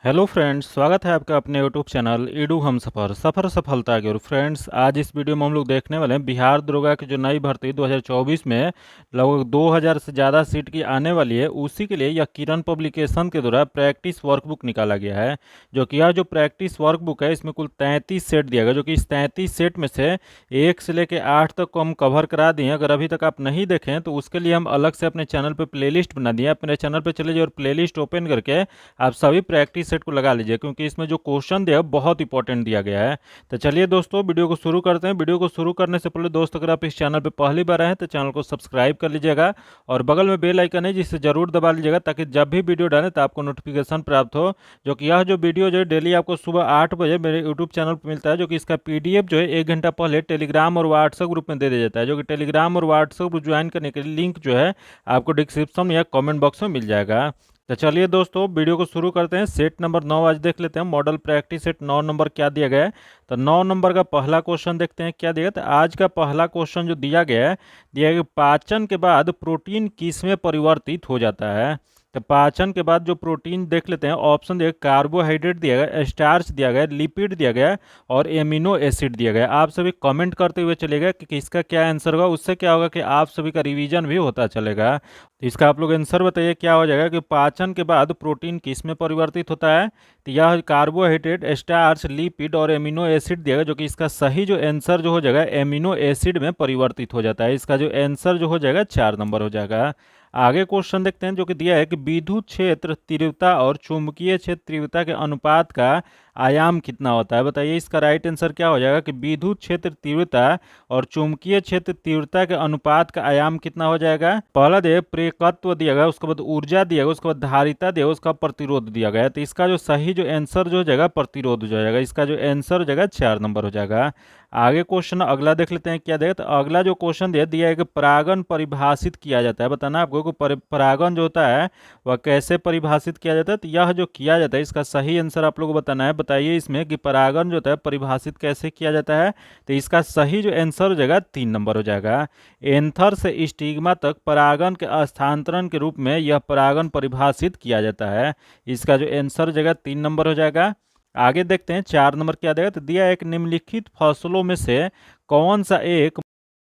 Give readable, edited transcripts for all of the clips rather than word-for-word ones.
Hello friends, स्वागत है आपका अपने यूट्यूब चैनल ईडू हम सफ़र सफ़र सफलता की ओर। फ्रेंड्स, आज इस वीडियो में हम लोग देखने वाले हैं बिहार दरोगा की जो नई भर्ती 2024 में लगभग 2000 से ज़्यादा सीट की आने वाली है। उसी के लिए यह किरण पब्लिकेशन के द्वारा प्रैक्टिस वर्कबुक निकाला गया है। जो कि यह जो प्रैक्टिस वर्कबुक है इसमें कुल 33 सेट दिया गया, जो कि इस 33 सेट में से 1 से लेकर 8 तक को हम कवर करा दिए। अगर अभी तक आप नहीं देखें तो उसके लिए हम अलग से अपने चैनल पर प्ले बना दिए। अपने चैनल पर चले जाइए और प्ले ओपन करके आप सभी प्रैक्टिस सेट को लगा लीजिए, क्योंकि इसमें जो क्वेश्चन दिया है बहुत इंपॉर्टेंट दिया गया है। तो चलिए दोस्तों, वीडियो को शुरू करते हैं। वीडियो को शुरू करने से पहले दोस्तों, अगर आप इस चैनल पर पहली बार आए हैं तो चैनल को सब्सक्राइब कर लीजिएगा और बगल में बेल आइकन है जिसे जरूर दबा लीजिएगा, ताकि जब भी वीडियो डालें तो आपको नोटिफिकेशन प्राप्त हो। जो कि यह जो वीडियो जो है डेली आपको सुबह 8 बजे मेरे यूट्यूब चैनल पर मिलता है। जो कि इसका पीडीएफ जो है 1 घंटा पहले टेलीग्राम और व्हाट्सएप ग्रुप में दे दिया जाता है। जो कि टेलीग्राम और व्हाट्सएप ग्रुप ज्वाइन करने के लिए लिंक जो है आपको डिस्क्रिप्शन या कमेंट बॉक्स में मिल जाएगा। तो चलिए दोस्तों, वीडियो को शुरू करते हैं। सेट नंबर 9 आज देख लेते हैं। मॉडल प्रैक्टिस सेट 9 नंबर क्या दिया गया है। तो 9 नंबर का पहला क्वेश्चन देखते हैं क्या दिया। तो आज का पहला क्वेश्चन जो दिया गया है, दिया गया पाचन के बाद प्रोटीन किस में परिवर्तित हो जाता है। तो पाचन के बाद जो प्रोटीन देख लेते हैं, ऑप्शन दिया कार्बोहाइड्रेट दिया गया, स्टार्च दिया गया, लिपिड दिया गया और एमिनो एसिड दिया गया। आप सभी कमेंट करते हुए चलेगा कि इसका क्या आंसर होगा। उससे क्या होगा कि आप सभी का रिवीजन भी होता चलेगा। तो इसका आप लोग आंसर बताइए क्या हो जाएगा कि पाचन के बाद प्रोटीन किस में परिवर्तित होता है। तो यह कार्बोहाइड्रेट, स्टार्च, लिपिड और एमिनो एसिड दिया गया। जो कि इसका सही जो आंसर जो हो जाएगा एमिनो एसिड में परिवर्तित हो जाता है। इसका जो आंसर जो हो जाएगा 4 नंबर हो जाएगा। आगे क्वेश्चन देखते हैं, जो कि दिया है कि विद्युत क्षेत्र तीव्रता और चुंबकीय क्षेत्र तीव्रता के अनुपात का आयाम कितना होता है। बताइए इसका राइट आंसर क्या हो जाएगा कि विद्युत क्षेत्र तीव्रता और चुंबकीय क्षेत्र तीव्रता के अनुपात का आयाम कितना हो जाएगा। पहला दिया प्रेरकत्व दिया गया, उसके बाद ऊर्जा दिया गया, उसके बाद धारिता दिया गया, उसका प्रतिरोध दिया गया। तो इसका जो सही जो आंसर जो हो जाएगा प्रतिरोध हो जाएगा। इसका जो आंसर हो जाएगा 4 नंबर हो जाएगा। आगे क्वेश्चन अगला देख लेते हैं क्या देगा। तो अगला जो क्वेश्चन दिया है कि परागण परिभाषित किया जाता है। बताना आपको कि परागण जो होता है वह कैसे परिभाषित किया जाता है। तो यह जो किया जाता है इसका सही आंसर आप लोगों को बताना है। बताइए इसमें कि परागण जो होता है परिभाषित कैसे किया जाता है। तो इसका सही जो आंसर हो जाएगा 3 नंबर हो जाएगा। एंथर से स्टिग्मा तक परागण के स्थानांतरण के रूप में यह परागण परिभाषित किया जाता है। इसका जो आंसर हो जाएगा 3 नंबर हो जाएगा। आगे देखते हैं 4 नंबर क्या देगा। तो दिया एक निम्नलिखित फसलों में से कौन सा एक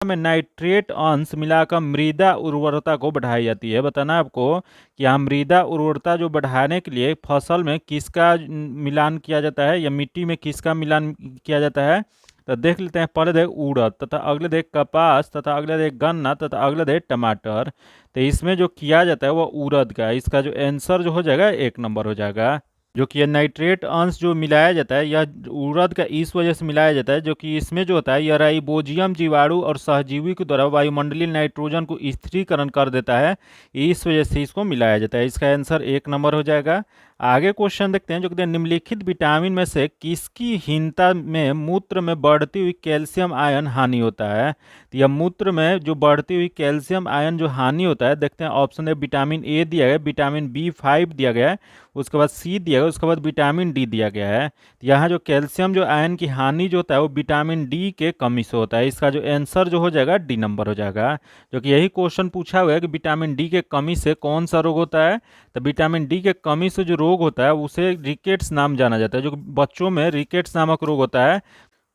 में नाइट्रेट अंश मिलाकर मृदा उर्वरता को बढ़ाई जाती है। बताना आपको कि यहाँ मृदा उर्वरता जो बढ़ाने के लिए फसल में किसका मिलान किया जाता है या मिट्टी में किसका मिलान किया जाता है। तो देख लेते हैं। पहले देख उड़द, तथा अगले देख कपास, तथा अगले देख गन्ना, तथा अगले देख टमाटर। तो इसमें जो किया जाता है वह उड़द का। इसका जो आंसर जो हो जाएगा 1 नंबर हो जाएगा। जो कि यह नाइट्रेट अंश जो मिलाया जाता है यह उड़द का इस वजह से मिलाया जाता है, जो कि इसमें जो होता है यह राइबोजियम जीवाणु और सहजीवी के द्वारा वायुमंडलीय नाइट्रोजन को स्थिरीकरण कर देता है। इस वजह से इसको मिलाया जाता है। इसका आंसर 1 नंबर हो जाएगा। आगे क्वेश्चन देखते हैं, जो कि निम्नलिखित विटामिन में से किसकी हीनता में मूत्र में बढ़ती हुई कैल्शियम आयन हानि होता है। तो यह मूत्र में जो बढ़ती हुई कैल्शियम आयन जो हानि होता है, देखते हैं ऑप्शन है विटामिन ए दिया गया, विटामिन B5 दिया गया है, उसके बाद सी दिया गया, उसके बाद विटामिन डी दिया गया है। तो यहाँ जो कैल्शियम जो आयन की हानि जो होता है वो विटामिन डी के कमी से होता है। इसका जो आंसर जो हो जाएगा डी नंबर हो जाएगा। जो कि यही क्वेश्चन पूछा हुआ है कि विटामिन डी के कमी से कौन सा रोग होता है। तो विटामिन डी के कमी से जो रोग होता है उसे रिकेट्स नाम जाना जाता है। जो बच्चों में रिकेट्स नामक रोग होता है।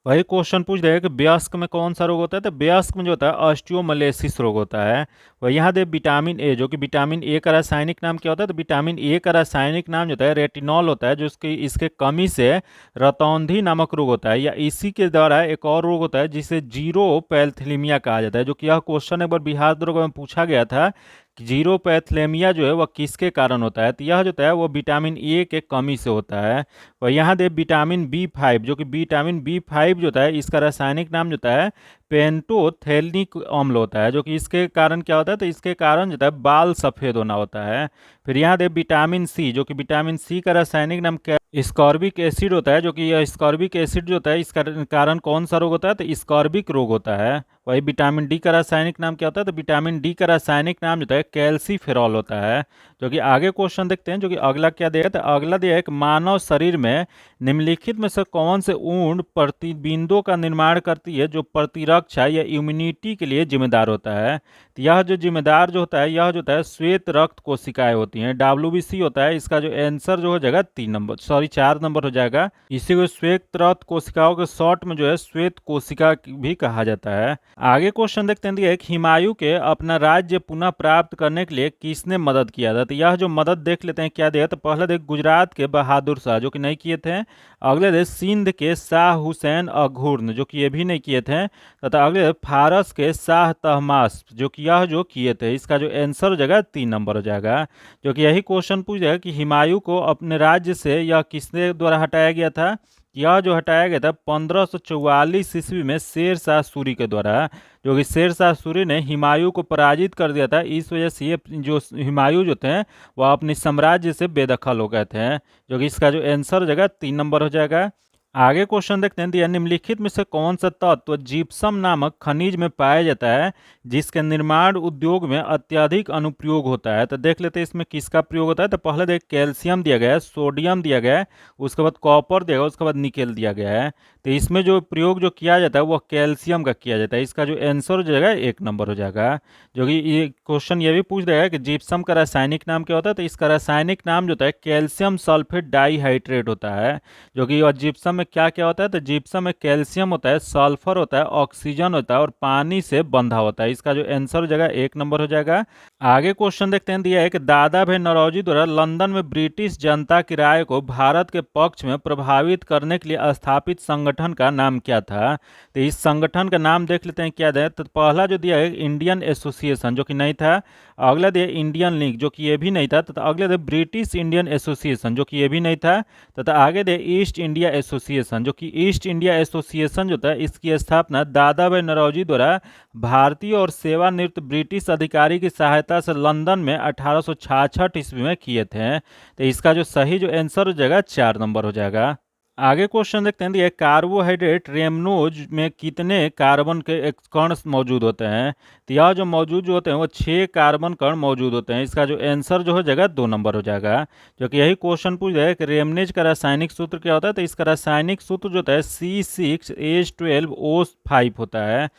वही क्वेश्चन पूछ रहे हैं कि वयस्क में कौन सा रोग होता है। तो वयस्क में जो होता है ऑस्टियोमलेसिस रोग होता है। वह यहाँ दे विटामिन ए, जो कि विटामिन ए का रासायनिक नाम क्या होता है। तो विटामिन ए का रासायनिक नाम जो होता है रेटिनॉल होता है, जो इसके कमी से रतौंधी नामक रोग होता है। या इसी के द्वारा एक और रोग होता है जिसे जीरो पैथीमिया कहा जाता है। जो कि यह क्वेश्चन एक बार बिहार दरोगा में पूछा गया था कि जीरो पैथीमिया जो है वह किसके कारण होता है। तो यह जो होता है वो विटामिन ए के कमी से होता है। और यहाँ दे विटामिन B5, जो कि विटामिन B5 जो होता है इसका रासायनिक नाम जो होता है पेंटोथेलिक अम्ल होता है। जो कि इसके कारण क्या होता है। तो इसके कारण जो होता है बाल सफ़ेद होना होता है। फिर यहाँ दे विटामिन सी, जो कि विटामिन सी का रासायनिक नाम क्या स्कॉर्बिक एसिड होता है। जो कि यह स्कॉर्बिक एसिड जो होता है इसका कारण कौन सा रोग होता है। तो स्कॉर्बिक रोग होता है। वही विटामिन डी का रासायनिक नाम क्या होता है। तो विटामिन डी का रासायनिक नाम जो होता है कैल्सीफेरॉल होता है। जो कि आगे क्वेश्चन देखते हैं, जो कि अगला क्या दिया है। तो अगला दिया है कि मानव शरीर में निम्नलिखित में से कौन से ऊर्ध्व प्रतिबिंदों का निर्माण करती है जो प्रतिरक्त रक्षा या इम्यूनिटी के लिए जिम्मेदार होता है? तो यह जो जिम्मेदार जो होता है, यह जो होता है श्वेत रक्त कोशिकाएं होती हैं, WBC होता है। इसका जो आंसर जो हो जाएगा 3 नंबर, सॉरी 4 नंबर हो जाएगा। इसी को श्वेत रक्त कोशिकाओं के शॉर्ट में जो है श्वेत कोशिका भी कहा जाता है। आगे क्वेश्चन देखते हैं, दिया है कि हुमायूं के अपना राज्य पुनः प्राप्त करने के लिए किसने मदद किया था? तो यह जो मदद देख लेते हैं क्या दिया। तो पहले देख गुजरात के बहादुर शाह जो कि नहीं किए थे। अगले देख सिंध के शाह हुसैन अघुर्न जो कि ये भी नहीं किए थे। तथा अगले फारस के शाह तहमास जो कि यह जो किए थे। इसका जो आंसर हो जाएगा 3 नंबर हो जाएगा। जो कि यही क्वेश्चन पूछ जाएगा कि हुमायूं को अपने राज्य से यह किसने द्वारा हटाया गया था? यह जो हटाया गया था 1544 ईस्वी में शेर शाह सूरी के द्वारा। जो कि शेर शाह सूरी ने हुमायूं को पराजित कर दिया था। इस वजह से ये जो हुमायूं जो थे वह अपने साम्राज्य से बेदखल हो गए थे। जो कि इसका जो आंसर हो जाएगा 3 नंबर हो जाएगा। आगे क्वेश्चन देखते हैं, दिया निम्नलिखित में से कौन सा तत्व जिप्सम नामक खनिज में पाया जाता है जिसके निर्माण उद्योग में अत्यधिक अनुप्रयोग होता है? तो देख लेते हैं इसमें किसका प्रयोग होता है। तो पहले देख कैल्शियम दिया गया है, सोडियम दिया गया है, उसके बाद कॉपर दिया गया, उसके बाद निकेल दिया गया है। तो इसमें जो प्रयोग जो किया जाता है वह कैल्शियम का किया जाता है। इसका जो आंसर हो जाएगा 1 नंबर हो जाएगा। जो कि ये क्वेश्चन ये भी पूछ देगा कि जिप्सम का रासायनिक नाम क्या होता है। तो इसका रासायनिक नाम जो होता है कैल्शियम सल्फेट डाइहाइड्रेट होता है। जो कि और जिप्सम में क्या क्या होता है। तो जिप्सम में कैल्शियम होता है, सल्फर होता है, ऑक्सीजन होता है और पानी से बंधा होता है। इसका जो आंसर हो जाएगा 1 नंबर हो जाएगा। आगे क्वेश्चन देखते हैं, दिया है कि दादा भाई नौरोजी द्वारा लंदन में ब्रिटिश जनता की राय को भारत के पक्ष में प्रभावित करने के लिए स्थापित संगठन का नाम क्या था? तो इस संगठन का नाम देख लेते हैं क्या है। तो पहला जो दिया है इंडियन एसोसिएशन जो कि नहीं था। अगला दिया इंडियन लीग जो कि ये भी नहीं था। तथा अगले दिया ब्रिटिश इंडियन एसोसिएशन जो कि ये भी नहीं था। तथा आगे दिया ईस्ट इंडिया एसोसिएशन जो कि ईस्ट इंडिया एसोसिएशन जो था इसकी स्थापना दादा भाई नौरोजी द्वारा भारतीय और सेवानिवृत्त ब्रिटिश अधिकारी की सहायता से लंदन में 1866 ईस्वी में किए थे। तो इसका जो सही जो आंसर हो जाएगा 4 नंबर हो जाएगा। आगे क्वेश्चन देखते हैं, ये कार्बोहाइड्रेट रेमनोज में कितने कार्बन के एक कण मौजूद होते हैं? तो यह जो मौजूद जो होते हैं वो 6 कार्बन कण मौजूद होते हैं। इसका जो आंसर जो हो जाएगा 2 नंबर हो जाएगा। जो कि यही क्वेश्चन पूछ जाएगा कि रेमनेज का रासायनिक सूत्र क्या होता है। तो इसका रासायनिक सूत्र जो होता है C6H12O5 होता है।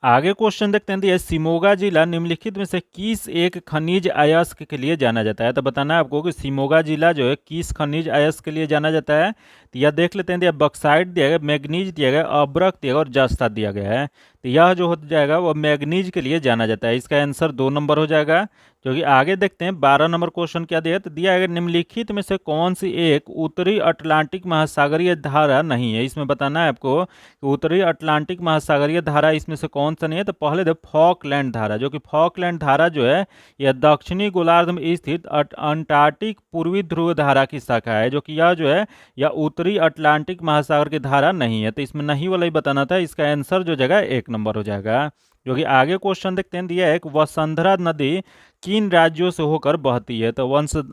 आगे क्वेश्चन देखते हैं, दिया शिमोगा जिला निम्नलिखित में से किस एक खनिज अयस्क के लिए जाना जाता है? तो बताना है आपको कि शिमोगा जिला जो है किस खनिज अयस्क के लिए जाना जाता है। तो यह देख लेते हैं, दिया बक्साइट दिया गया, मैग्नीज दिया गया, अब्रक दिया गया और जस्ता दिया गया है। तो यह जो हो जाएगा वह मैग्नीज के लिए जाना जाता है। इसका आंसर 2 नंबर हो जाएगा। जो कि आगे देखते हैं 12 नंबर क्वेश्चन क्या दिया। तो दिया है निम्नलिखित में से कौन सी एक उत्तरी अटलांटिक महासागरीय धारा नहीं है? इसमें बताना है आपको कि उत्तरी अटलांटिक महासागरीय धारा इसमें से कौन सा नहीं है। तो पहले दे फॉकलैंड धारा। जो कि फॉकलैंड धारा जो है यह दक्षिणी गोलार्ध में स्थित अंटार्कटिक पूर्वी ध्रुव धारा की शाखा है। जो कि यह जो है यह उत्तरी अटलांटिक महासागर की धारा नहीं है। तो इसमें नहीं वाला ही बताना था। इसका आंसर जो जगह 1 नंबर हो जाएगा। जो कि आगे क्वेश्चन देखते हैं, दिया है एक वसुंधरा नदी किन राज्यों से होकर बहती है? तो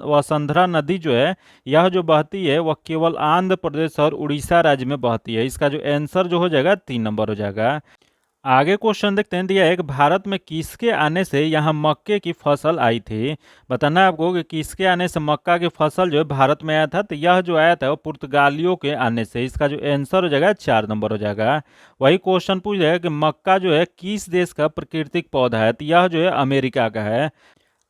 वसुंधरा नदी जो है यह जो बहती है वह केवल आंध्र प्रदेश और उड़ीसा राज्य में बहती है। इसका जो आंसर जो हो जाएगा 3 नंबर हो जाएगा। आगे क्वेश्चन देखते हैं, दिया है कि भारत में किसके आने से यहाँ मक्के की फसल आई थी? बताना है आपको कि किसके आने से मक्का की फसल जो है भारत में आया था। तो यह जो आया था वो पुर्तगालियों के आने से। इसका जो आंसर हो जाएगा 4 नंबर हो जाएगा। वही क्वेश्चन पूछ जाएगा कि मक्का जो है किस देश का प्राकृतिक पौधा है? तो यह जो है अमेरिका का है।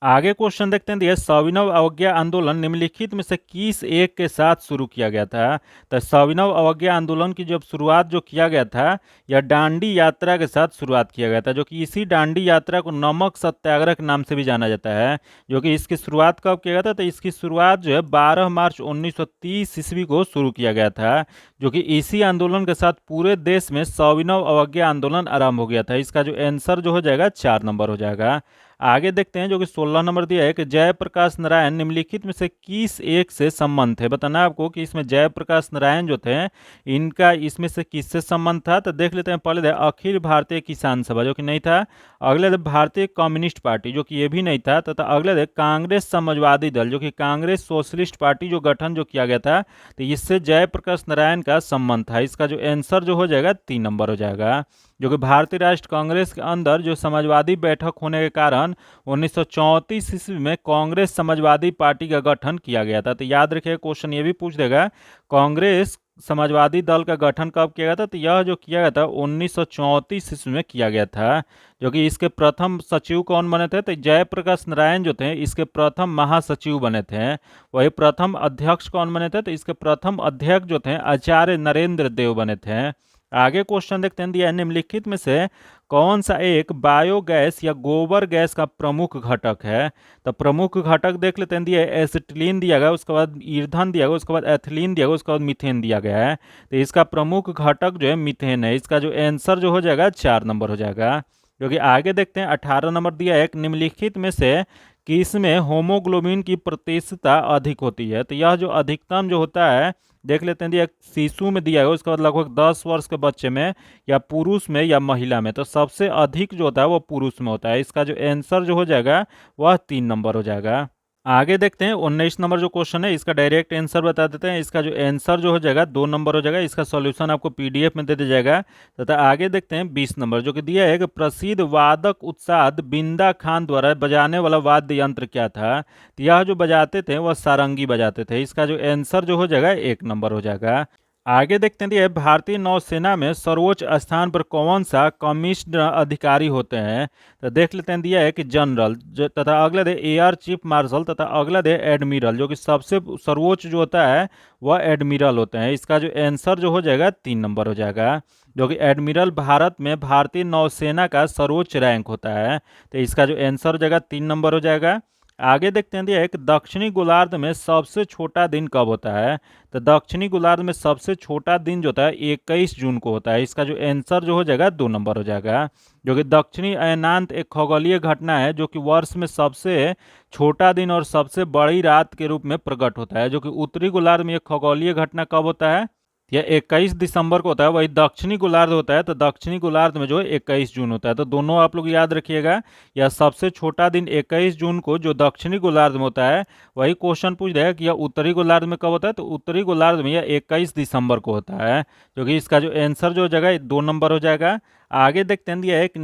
आगे क्वेश्चन देखते हैं, दिया सविनव अवज्ञा आंदोलन निम्नलिखित में से किस एक के साथ शुरू किया गया था? तो सविनव अवज्ञा आंदोलन की जब शुरुआत जो किया गया था यह डांडी यात्रा के साथ शुरुआत किया गया था। जो कि इसी डांडी यात्रा को नमक सत्याग्रह के नाम से भी जाना जाता है। जो कि इसकी शुरुआत कब किया गया था? तो इसकी शुरुआत जो है 12 मार्च 1930 ईस्वी को शुरू किया गया था। जो कि इसी आंदोलन के साथ पूरे देश में सविनव अवज्ञा आंदोलन आरंभ हो गया था। इसका जो आंसर जो हो जाएगा 4 नंबर हो जाएगा। आगे देखते हैं, जो कि 16 नंबर दिया है कि जयप्रकाश नारायण निम्नलिखित में से किस एक से संबंध थे? बताना है आपको कि इसमें जयप्रकाश नारायण जो थे इनका इसमें से किससे संबंध था। तो देख लेते हैं, पहले दे अखिल भारतीय किसान सभा जो कि नहीं था। अगले दे भारतीय कम्युनिस्ट पार्टी जो कि ये भी नहीं था। तथा अगले दे कांग्रेस समाजवादी दल जो कि कांग्रेस सोशलिस्ट पार्टी जो गठन जो किया गया था। तो इससे जयप्रकाश नारायण का संबंध था। इसका जो आंसर जो हो जाएगा 3 नंबर हो जाएगा। जो कि भारतीय राष्ट्र कांग्रेस के अंदर जो समाजवादी बैठक होने के कारण 1934 ईस्वी में कांग्रेस समाजवादी पार्टी का गठन किया गया था। तो याद रखिए क्वेश्चन ये भी पूछ देगा, कांग्रेस समाजवादी दल का गठन कब किया गया था? तो यह जो किया गया था 1934 ईस्वी में किया गया था। जो कि इसके प्रथम सचिव कौन बने थे? तो जयप्रकाश नारायण जो थे इसके प्रथम महासचिव बने थे। वही प्रथम अध्यक्ष कौन बने थे? तो इसके प्रथम अध्यक्ष जो थे आचार्य नरेंद्र देव बने थे। आगे क्वेश्चन देखते हैं, दिया है निम्नलिखित में से कौन सा एक बायोगैस या गोबर गैस का प्रमुख घटक है? तो प्रमुख घटक देख लेते हैं, दिया है एसिटिलीन दिया गया, उसके बाद ईंधन दिया गया, उसके बाद एथिलीन दिया गया, उसके बाद मीथेन दिया गया है। तो इसका प्रमुख घटक जो है मीथेन है। इसका जो आंसर जो हो जाएगा 4 नंबर हो जाएगा। क्योंकि आगे देखते हैं 18 नंबर दिया है, एक निम्नलिखित में से किसमें होमोग्लोबिन की प्रतिशतता अधिक होती है? तो यह जो अधिकतम जो होता है देख लेते हैं, दिया शिशु में दिया है, उसके बाद लगभग 10 वर्ष के बच्चे में, या पुरुष में, या महिला में। तो सबसे अधिक जो होता है वो पुरुष में होता है। इसका जो आंसर जो हो जाएगा वह 3 नंबर हो जाएगा। आगे देखते हैं 19 नंबर जो क्वेश्चन है, इसका डायरेक्ट आंसर बता देते हैं। इसका जो आंसर जो हो जाएगा 2 नंबर हो जाएगा। इसका सॉल्यूशन आपको पीडीएफ में दे दिया जाएगा। तथा आगे देखते हैं 20 नंबर जो कि दिया है कि प्रसिद्ध वादक उत्साद बिंदा खान द्वारा बजाने वाला वाद्य यंत्र क्या था? तो यह जो बजाते थे वह सारंगी बजाते थे। इसका जो आंसर जो हो जाएगा 1 नंबर हो जाएगा। आगे देखते हैं, दिया है भारतीय नौसेना में सर्वोच्च स्थान पर कौन सा कमिश्न्ड अधिकारी होते हैं? तो देख लेते हैं, दिया है कि जनरल तथा अगला दे एयर चीफ मार्शल तथा अगला दे एडमिरल, जो कि सबसे सर्वोच्च जो होता है वह एडमिरल होते हैं। इसका जो आंसर जो हो जाएगा 3 नंबर हो जाएगा। जो कि एडमिरल भारत में भारतीय नौसेना का सर्वोच्च रैंक होता है। तो इसका जो आंसर हो जाएगा 3 नंबर हो जाएगा। आगे देखते हैं, दिया है कि दक्षिणी गोलार्ध में सबसे छोटा दिन कब होता है? तो दक्षिणी गोलार्ध में सबसे छोटा दिन जो होता है 21 जून को होता है। इसका जो आंसर जो हो जाएगा 2 नंबर हो जाएगा। जो कि दक्षिणी अयनांत एक खगोलीय घटना है जो कि वर्ष में सबसे छोटा दिन और सबसे बड़ी रात के रूप में प्रकट होता है। जो कि उत्तरी गोलार्ध में एक खगोलीय घटना कब होता है? यह 21 दिसंबर को होता है। वही दक्षिणी गोलार्ध होता है तो दक्षिणी गोलार्ध में जो है 21 जून होता है। तो दोनों आप लोग याद रखिएगा। यह सबसे छोटा दिन 21 जून को जो दक्षिणी गोलार्ध में होता है। वही क्वेश्चन पूछ रहा है कि यह उत्तरी गोलार्ध में कब होता है? तो उत्तरी गोलार्ध में यह 21 दिसंबर को होता है। जो कि इसका जो आंसर जो हो जाएगा 2 नंबर हो जाएगा। आगे देखते हैं, दिया है एक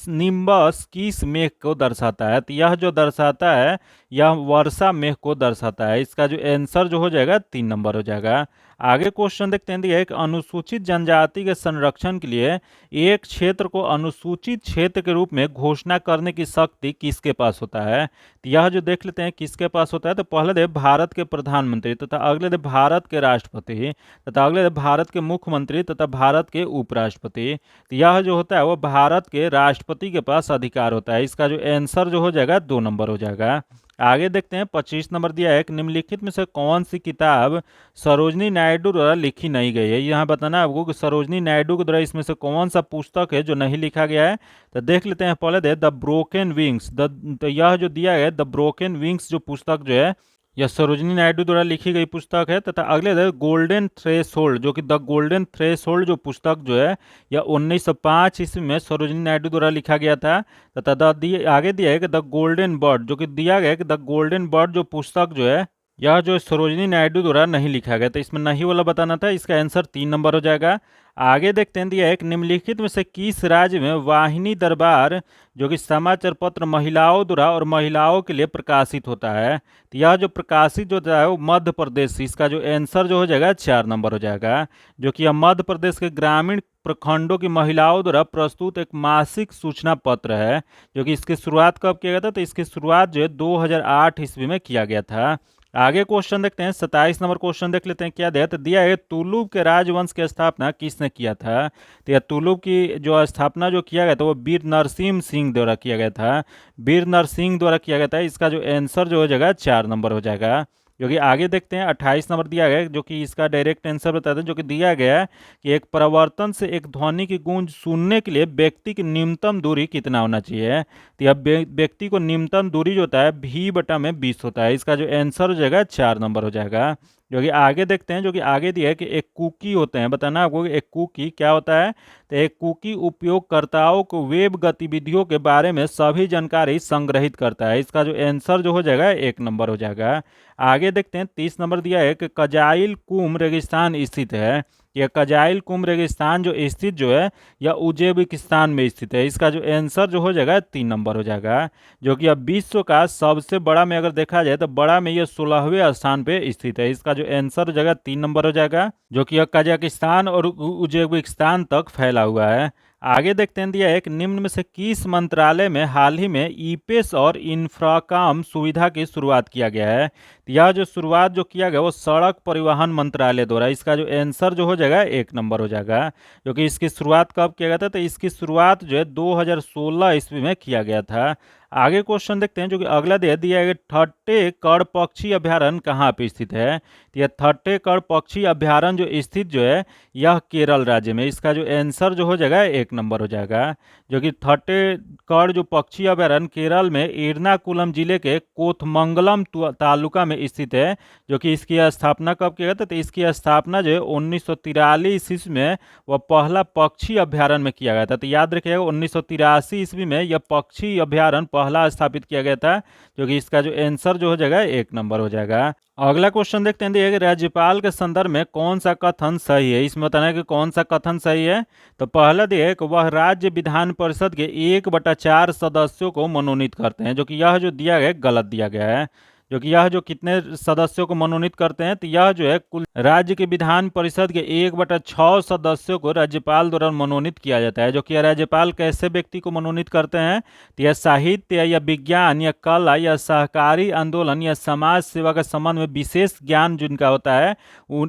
निम्बस किस मेघ को दर्शाता है? तो यह जो दर्शाता है यह वर्षा मेघ को दर्शाता है। इसका जो आंसर जो हो जाएगा 3 नंबर हो जाएगा। आगे क्वेश्चन देखते हैं, दिया है कि अनुसूचित जनजाति के संरक्षण के लिए एक क्षेत्र को अनुसूचित क्षेत्र के रूप में घोषणा करने की शक्ति किसके पास होता है? तो यह जो देख लेते हैं किसके पास होता है, तो पहले दे भारत के प्रधानमंत्री तथा अगले दे भारत के राष्ट्रपति तथा अगले दे भारत के मुख्यमंत्री तथा भारत के उपराष्ट्रपति। तो यह जो होता है वो भारत के राष्ट्रपति के पास अधिकार होता है। इसका जो आंसर जो हो जाएगा 2 नंबर हो जाएगा। आगे देखते हैं 25 नंबर दिया है कि निम्नलिखित में से कौन सी किताब सरोजनी नायडू द्वारा लिखी नहीं गई है? यहाँ बताना है आपको कि सरोजनी नायडू के द्वारा इसमें से कौन सा पुस्तक है जो नहीं लिखा गया है। तो देख लेते हैं, पहले दे द ब्रोकन विंग्स। तो यह जो दिया है द ब्रोकन विंग्स जो पुस्तक जो है यह सरोजनी नायडू द्वारा लिखी गई पुस्तक है। तथा अगले है गोल्डन थ्रेशोल्ड, जो कि द गोल्डन थ्रेशोल्ड जो पुस्तक जो है यह 1905 ईस्वी में सरोजनी नायडू द्वारा लिखा गया था। तथा आगे दिया है कि द गोल्डन बर्ड, जो कि दिया गया है कि द गोल्डन बर्ड जो पुस्तक जो है यह जो सरोजनी नायडू द्वारा नहीं लिखा गया। तो इसमें नहीं वाला बताना था। इसका आंसर 3 नंबर हो जाएगा। आगे देखते हैं, दिया है कि निम्नलिखित में से किस राज्य में वाहिनी दरबार जो कि समाचार पत्र महिलाओं द्वारा और महिलाओं के लिए प्रकाशित होता है? तो यह जो प्रकाशित जो होता है वो मध्य प्रदेश। इसका जो आंसर जो हो जाएगा 4 नंबर हो जाएगा। जो कि यह मध्य प्रदेश के ग्रामीण प्रखंडों की महिलाओं द्वारा प्रस्तुत एक मासिक सूचना पत्र है। जो कि इसकी शुरुआत कब किया गया था? तो इसकी शुरुआत जो है 2008 ईस्वी में किया गया था। आगे क्वेश्चन देखते हैं, 27 नंबर क्वेश्चन देख लेते हैं क्या दिया। तो दिया है तुलुब के राजवंश की स्थापना किसने किया था? तो यह तुलुब की जो स्थापना जो किया गया था वो वीर नरसिंह सिंह द्वारा किया गया था। वीर नरसिंह द्वारा किया गया था। इसका जो आंसर जो हो जाएगा 4 नंबर हो जाएगा। जो कि आगे देखते हैं 28 नंबर दिया गया है, जो कि इसका डायरेक्ट आंसर बताते हैं। जो कि दिया गया है कि एक परावर्तन से एक ध्वनि की गूंज सुनने के लिए व्यक्ति की न्यूनतम दूरी कितना होना चाहिए? तो यह व्यक्ति को न्यूनतम दूरी जो होता है V/20 होता है। इसका जो आंसर हो जाएगा 4 नंबर हो जाएगा। जो कि आगे देखते हैं, जो कि आगे दिया है कि एक कुकी होते हैं। बताना आपको कि एक कुकी क्या होता है। तो एक कुकी उपयोगकर्ताओं को वेब गतिविधियों के बारे में सभी जानकारी संग्रहित करता है। इसका जो आंसर जो हो जाएगा 1 नंबर हो जाएगा। आगे देखते हैं 30 नंबर दिया है कि कजाइल कुम रेगिस्तान स्थित है। यह कजाइल कुम रेगिस्तान जो स्थित जो है यह उज्बेकिस्तान में स्थित है। इसका जो आंसर जो हो जाएगा 3 नंबर हो जाएगा, जो कि अब विश्व का सबसे बड़ा में अगर देखा जाए तो बड़ा में यह 16वें स्थान पे स्थित है। इसका जो आंसर हो जाएगा 3 नंबर हो जाएगा, जो कि यह कजाकिस्तान और उज्बेकिस्तान तक फैला हुआ है। आगे देखते हैं दिया एक निम्न में से किस मंत्रालय में हाल ही में ईपेस और इंफ्राकॉम सुविधा की शुरुआत किया गया है। तो यह जो शुरुआत जो किया गया वो सड़क परिवहन मंत्रालय द्वारा। इसका जो आंसर जो हो जाएगा 1 नंबर हो जाएगा, जो कि इसकी शुरुआत कब किया गया था, तो इसकी शुरुआत जो है 2016 ईस्वी में किया गया था। आगे क्वेश्चन देखते हैं जो कि अगला दे दिया है, ठट्टे कड़ पक्षी अभ्यारण्य कहाँ पे स्थित है। तो यह ठट्टे कड़ पक्षी अभ्यारण्य जो स्थित जो है यह केरल राज्य में। इसका जो आंसर जो हो जाएगा 1 नंबर हो जाएगा, जो कि ठट्टे कड़ जो पक्षी अभ्यारण्य केरल में एर्नाकुलम जिले के कोथमंगलम तालुका में स्थित है। जो कि इसकी स्थापना कब किया गया था, तो इसकी स्थापना जो है 1943 ईस्वी में वह पहला पक्षी अभ्यारण्य में किया गया था। तो याद रखिएगा 1983 ईस्वी में यह पक्षी अभ्यारण्य पहला स्थापित किया गया था, जो कि इसका जो आंसर जो हो जाएगा 1 नंबर हो जाएगा। अगला क्वेश्चन देखते हैं कि राज्यपाल के संदर्भ में कौन सा कथन सही है। इसमें बताना है कि कौन सा कथन सही है। तो पहला दिया है कि वह राज्य विधान परिषद के 1/4 सदस्यों को मनोनीत करते हैं, जो कि यह जो दिया गया है गलत दिया गया है। जो कि यह जो कितने सदस्यों को मनोनीत करते हैं, तो यह जो है कुल राज्य के विधान परिषद के 1/6 सदस्यों को राज्यपाल द्वारा मनोनीत किया जाता है। जो कि राज्यपाल कैसे व्यक्ति को मनोनीत करते हैं, तो यह साहित्य या विज्ञान या कला या सहकारी आंदोलन या समाज सेवा के संबंध में विशेष ज्ञान जिनका होता है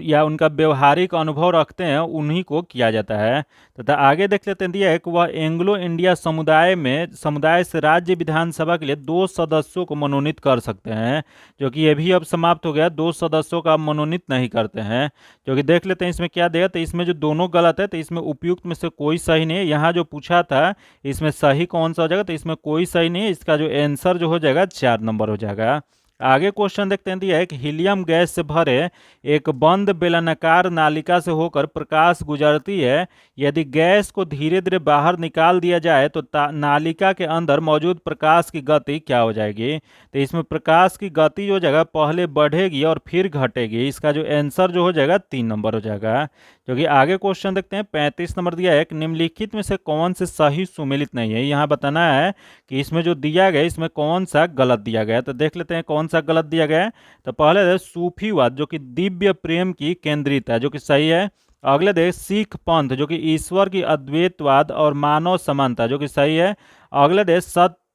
या उनका व्यवहारिक अनुभव रखते हैं उन्हीं को किया जाता है। तथा आगे देख लेते हैं दिया है कि वह एंग्लो इंडिया समुदाय से राज्य विधानसभा के लिए 2 सदस्यों को मनोनीत कर सकते हैं। जो कि ये भी अब समाप्त हो गया, 2 सदस्यों का मनोनीत नहीं करते हैं। जो कि देख लेते हैं इसमें क्या देगा, तो इसमें जो दोनों गलत है, तो इसमें उपयुक्त में से कोई सही नहीं है। यहाँ जो पूछा था इसमें सही कौन सा हो जाएगा, तो इसमें कोई सही नहीं है। इसका जो आंसर जो हो जाएगा 4 नंबर हो जाएगा। आगे क्वेश्चन देखते हैं दिया है कि हीलियम गैस से भरे एक बंद बेलनाकार नालिका से होकर प्रकाश गुजरती है। यदि गैस को धीरे धीरे बाहर निकाल दिया जाए तो नालिका के अंदर मौजूद प्रकाश की गति क्या हो जाएगी। तो इसमें प्रकाश की गति जो जगह पहले बढ़ेगी और फिर घटेगी। इसका जो आंसर जो हो जाएगा 3 नंबर हो जाएगा। जो कि आगे क्वेश्चन देखते हैं 35 नंबर दिया है कि निम्नलिखित में से कौन से सही सुमेलित नहीं है। यहाँ बताना है कि इसमें जो दिया गया इसमें कौन सा गलत दिया गया है। तो देख लेते हैं कौन सा गलत दिया गया है। तो पहले है सूफीवाद, जो कि दिव्य प्रेम की केंद्रित है, जो कि सही है। अगले देख सिख पंथ, जो कि ईश्वर की अद्वैतवाद और मानव समानता, जो कि सही है। अगले देख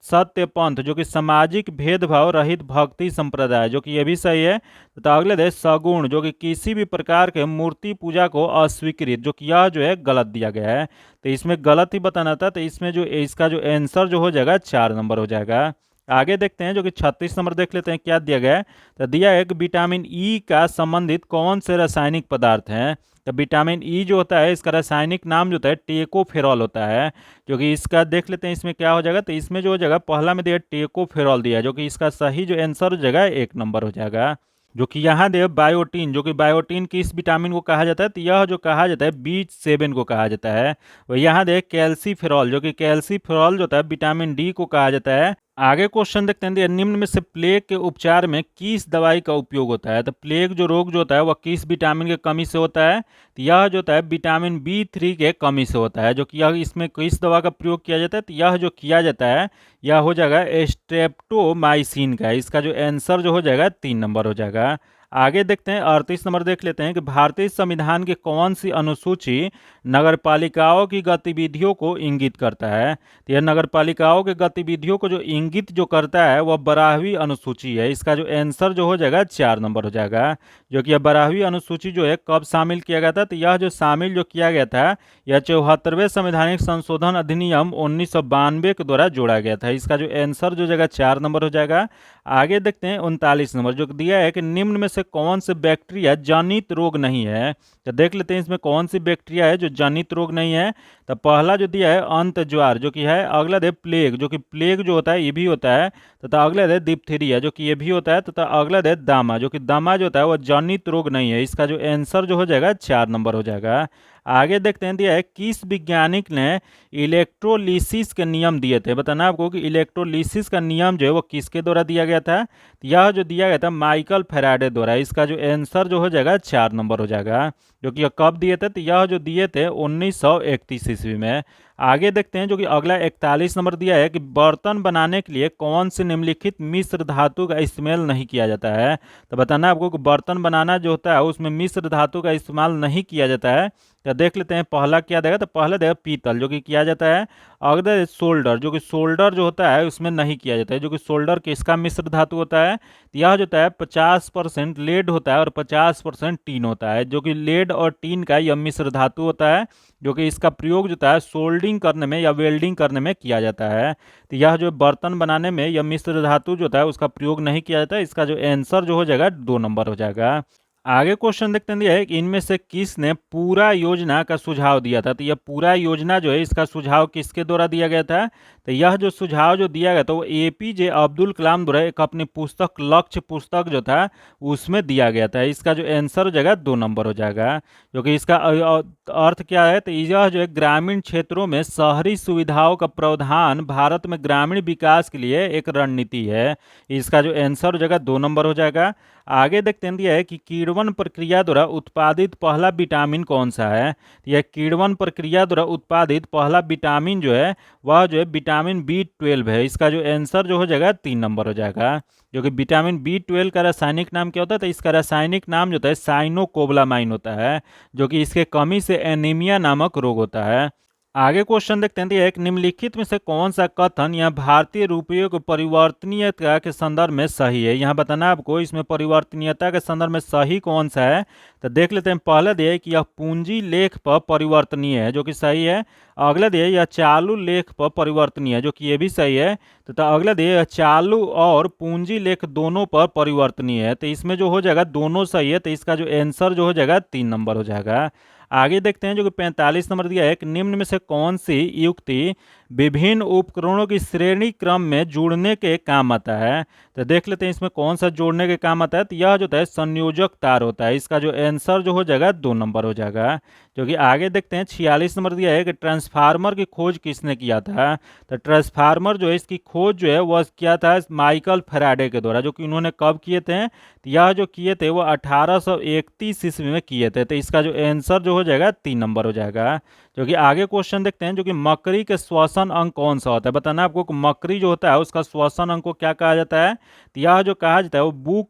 सत्य पंथ, जो कि सामाजिक भेदभाव रहित भक्ति संप्रदाय, जो कि ये भी सही है। तो अगले देश सगुण, जो कि किसी भी प्रकार के मूर्ति पूजा को अस्वीकृत, जो कि यह जो है गलत दिया गया है। तो इसमें गलत ही बताना था। तो इसमें जो इसका जो आंसर जो हो जाएगा 4 नंबर हो जाएगा। आगे देखते हैं जो कि 36 नंबर देख लेते हैं क्या दिया गया है। तो दिया है कि विटामिन ई का संबंधित कौन से रासायनिक पदार्थ हैं। तो विटामिन ई जो होता है इसका रासायनिक नाम जो होता है टेकोफेरॉल होता है। जो कि इसका देख लेते हैं इसमें क्या हो जाएगा। तो इसमें जो हो जाएगा पहला में दिया टेकोफेरॉल दिया है, जो कि इसका सही जो आंसर हो जाएगा 1 नंबर हो जाएगा। जो कि यहाँ दे बायोटीन, जो कि बायोटीन किस विटामिन को कहा जाता है, तो यह जो कहा जाता है B7 को कहा जाता है। वह यहाँ दे कैल्सीफेरॉल, जो कि कैल्सीफेरॉल जो होता है विटामिन डी को कहा जाता है। आगे क्वेश्चन देखते हैं निम्न में से प्लेग के उपचार में किस दवाई का उपयोग होता है। तो प्लेग जो रोग जो होता है वह किस विटामिन के कमी से होता है। तो यह जो होता है विटामिन B3 के कमी से होता है। जो कि यह इसमें किस दवा का प्रयोग किया जाता है, तो यह जो किया जाता है यह हो जाएगा स्ट्रेप्टोमाइसिन का। इसका जो आंसर जो हो जाएगा 3 नंबर हो जाएगा। आगे देखते हैं 38 नंबर देख लेते हैं कि भारतीय संविधान की कौन सी अनुसूची नगरपालिकाओं की गतिविधियों को इंगित करता है। तो यह नगरपालिकाओं की गतिविधियों को जो इंगित जो करता है वह 12वीं अनुसूची है। इसका जो आंसर जो हो जाएगा 4 नंबर हो जाएगा। जो कि यह 12वीं अनुसूची जो है कब शामिल किया गया था, तो यह जो शामिल जो किया गया था यह 74वें संवैधानिक संशोधन अधिनियम 1992 के द्वारा जोड़ा गया था। इसका जो आंसर जो जाएगा 4 नंबर हो जाएगा। आगे देखते हैं 39 नंबर जो दिया है कि निम्न में से कौन से बैक्टीरिया जनित रोग नहीं है। तो देख लेते हैं इसमें कौन सी बैक्टीरिया है जो जनित रोग नहीं है। तो पहला जो दिया है अंत ज्वार, जो कि है। अगला दे प्लेग, जो कि प्लेग जो होता है ये भी होता है। तथा अगला दे डिप्थीरिया, जो कि ये भी होता है। तथा अगला दे दामा, जो कि दामा जो होता है वह जनित रोग नहीं है। इसका जो आंसर जो हो जाएगा 4 नंबर हो जाएगा। आगे देखते हैं, दिया है किस वैज्ञानिक ने इलेक्ट्रोलिसिस के नियम दिए थे। बताना आपको कि इलेक्ट्रोलिसिस का नियम जो है वो किसके द्वारा दिया गया था। तो यह जो दिया गया था माइकल फैराडे द्वारा। इसका जो आंसर जो हो जाएगा 4 नंबर हो जाएगा। जो कि कब दिए थे, तो यह जो दिए थे 1931 ईस्वी में। आगे देखते हैं जो कि अगला 41 नंबर दिया है कि बर्तन बनाने के लिए कौन सी निम्नलिखित मिश्र धातु का इस्तेमाल नहीं किया जाता है। तो बताना आपको कि बर्तन बनाना जो होता है उसमें मिश्र धातु का इस्तेमाल नहीं किया जाता है। तो देख लेते हैं पहला क्या देगा, तो पहला देगा पीतल जो कि किया जाता है। अगला सोल्डर, जो कि सोल्डर जो होता है उसमें नहीं किया जाता है। जो कि सोल्डर किसका मिश्र धातु होता है, तो यह जो होता है 50% लेड होता है और 50% टीन होता है। जो कि लेड और टीन का यह मिश्र धातु होता है, जो कि इसका प्रयोग जो होता है सोल्डिंग करने में या वेल्डिंग करने में किया जाता है। तो यह जो बर्तन बनाने में यह मिश्र धातु जो होता है उसका प्रयोग नहीं किया जाता है। इसका जो आंसर जो हो जाएगा 2 नंबर हो जाएगा। आगे क्वेश्चन देखते हैं, दिया है कि इनमें से किसने पूरा योजना का सुझाव दिया था। तो यह पूरा योजना जो है इसका सुझाव किसके द्वारा दिया गया था। तो यह जो सुझाव जो दिया गया था वो एपीजे अब्दुल कलाम द्वारा एक अपनी पुस्तक लक्ष्य पुस्तक जो था उसमें दिया गया था। इसका जो आंसर हो जाएगा 2 नंबर हो जाएगा। क्योंकि इसका अर्थ क्या है, तो यह जो है ग्रामीण क्षेत्रों में शहरी सुविधाओं का प्रावधान भारत में ग्रामीण विकास के लिए एक रणनीति है। इसका जो आंसर हो जाएगा 2 नंबर हो जाएगा। आगे देखते हैं, दिया है कि किण्वन प्रक्रिया द्वारा उत्पादित पहला विटामिन कौन सा है। यह किण्वन प्रक्रिया द्वारा उत्पादित पहला विटामिन जो है वह जो है विटामिन B12 है। इसका जो आंसर जो हो जाएगा 3 नंबर हो जाएगा। जो कि विटामिन B12 का रासायनिक नाम क्या होता है, तो इसका रासायनिक नाम जो होता है साइनोकोबालामाइन होता है। जो कि इसके कमी से एनीमिया नामक रोग होता है। आगे क्वेश्चन देखते हैं, तो एक निम्नलिखित में से कौन सा कथन यह भारतीय रुपये को परिवर्तनीयता के संदर्भ में सही है। यहाँ बताना आपको इसमें परिवर्तनीयता के संदर्भ में सही कौन सा है। तो देख लेते हैं, पहले दिए कि यह पूंजी लेख पर परिवर्तनीय है जो कि सही है। अगला दिए यह चालू लेख पर परिवर्तनीय है जो कि ये भी सही है। तो अगला दिए यह चालू और पूंजी लेख दोनों पर परिवर्तनीय है। तो इसमें जो हो जाएगा दोनों सही है। तो इसका जो आंसर जो हो जाएगा 3 नंबर हो जाएगा। आगे देखते हैं जो कि 45 नंबर दिया है कि निम्न में से कौन सी युक्ति विभिन्न उपकरणों की श्रेणी क्रम में जोड़ने के काम आता है। तो देख लेते हैं इसमें कौन सा जोड़ने के काम आता है। तो यह जो है संयोजक तार होता है। इसका जो आंसर जो हो जाएगा 2 नंबर हो जाएगा। जो कि आगे देखते हैं 46 नंबर दिया है कि ट्रांसफार्मर की खोज किसने किया था। तो ट्रांसफार्मर जो है इसकी खोज जो है वह किया था माइकल फैराडे के द्वारा। जो कि उन्होंने कब किए थे, तो यह जो किए थे वो 1831 ईस्वी में किए थे। तो इसका जो आंसर जो हो जाएगा 3 नंबर हो जाएगा। जो कि आगे क्वेश्चन देखते हैं जो कि मकड़ी के श्वसन अंग कौन सा होता है। बताना आपको कि मकड़ी जो होता है उसका श्वसन अंग को क्या कहा जाता है। तो यह जो कहा जाता है वो बुक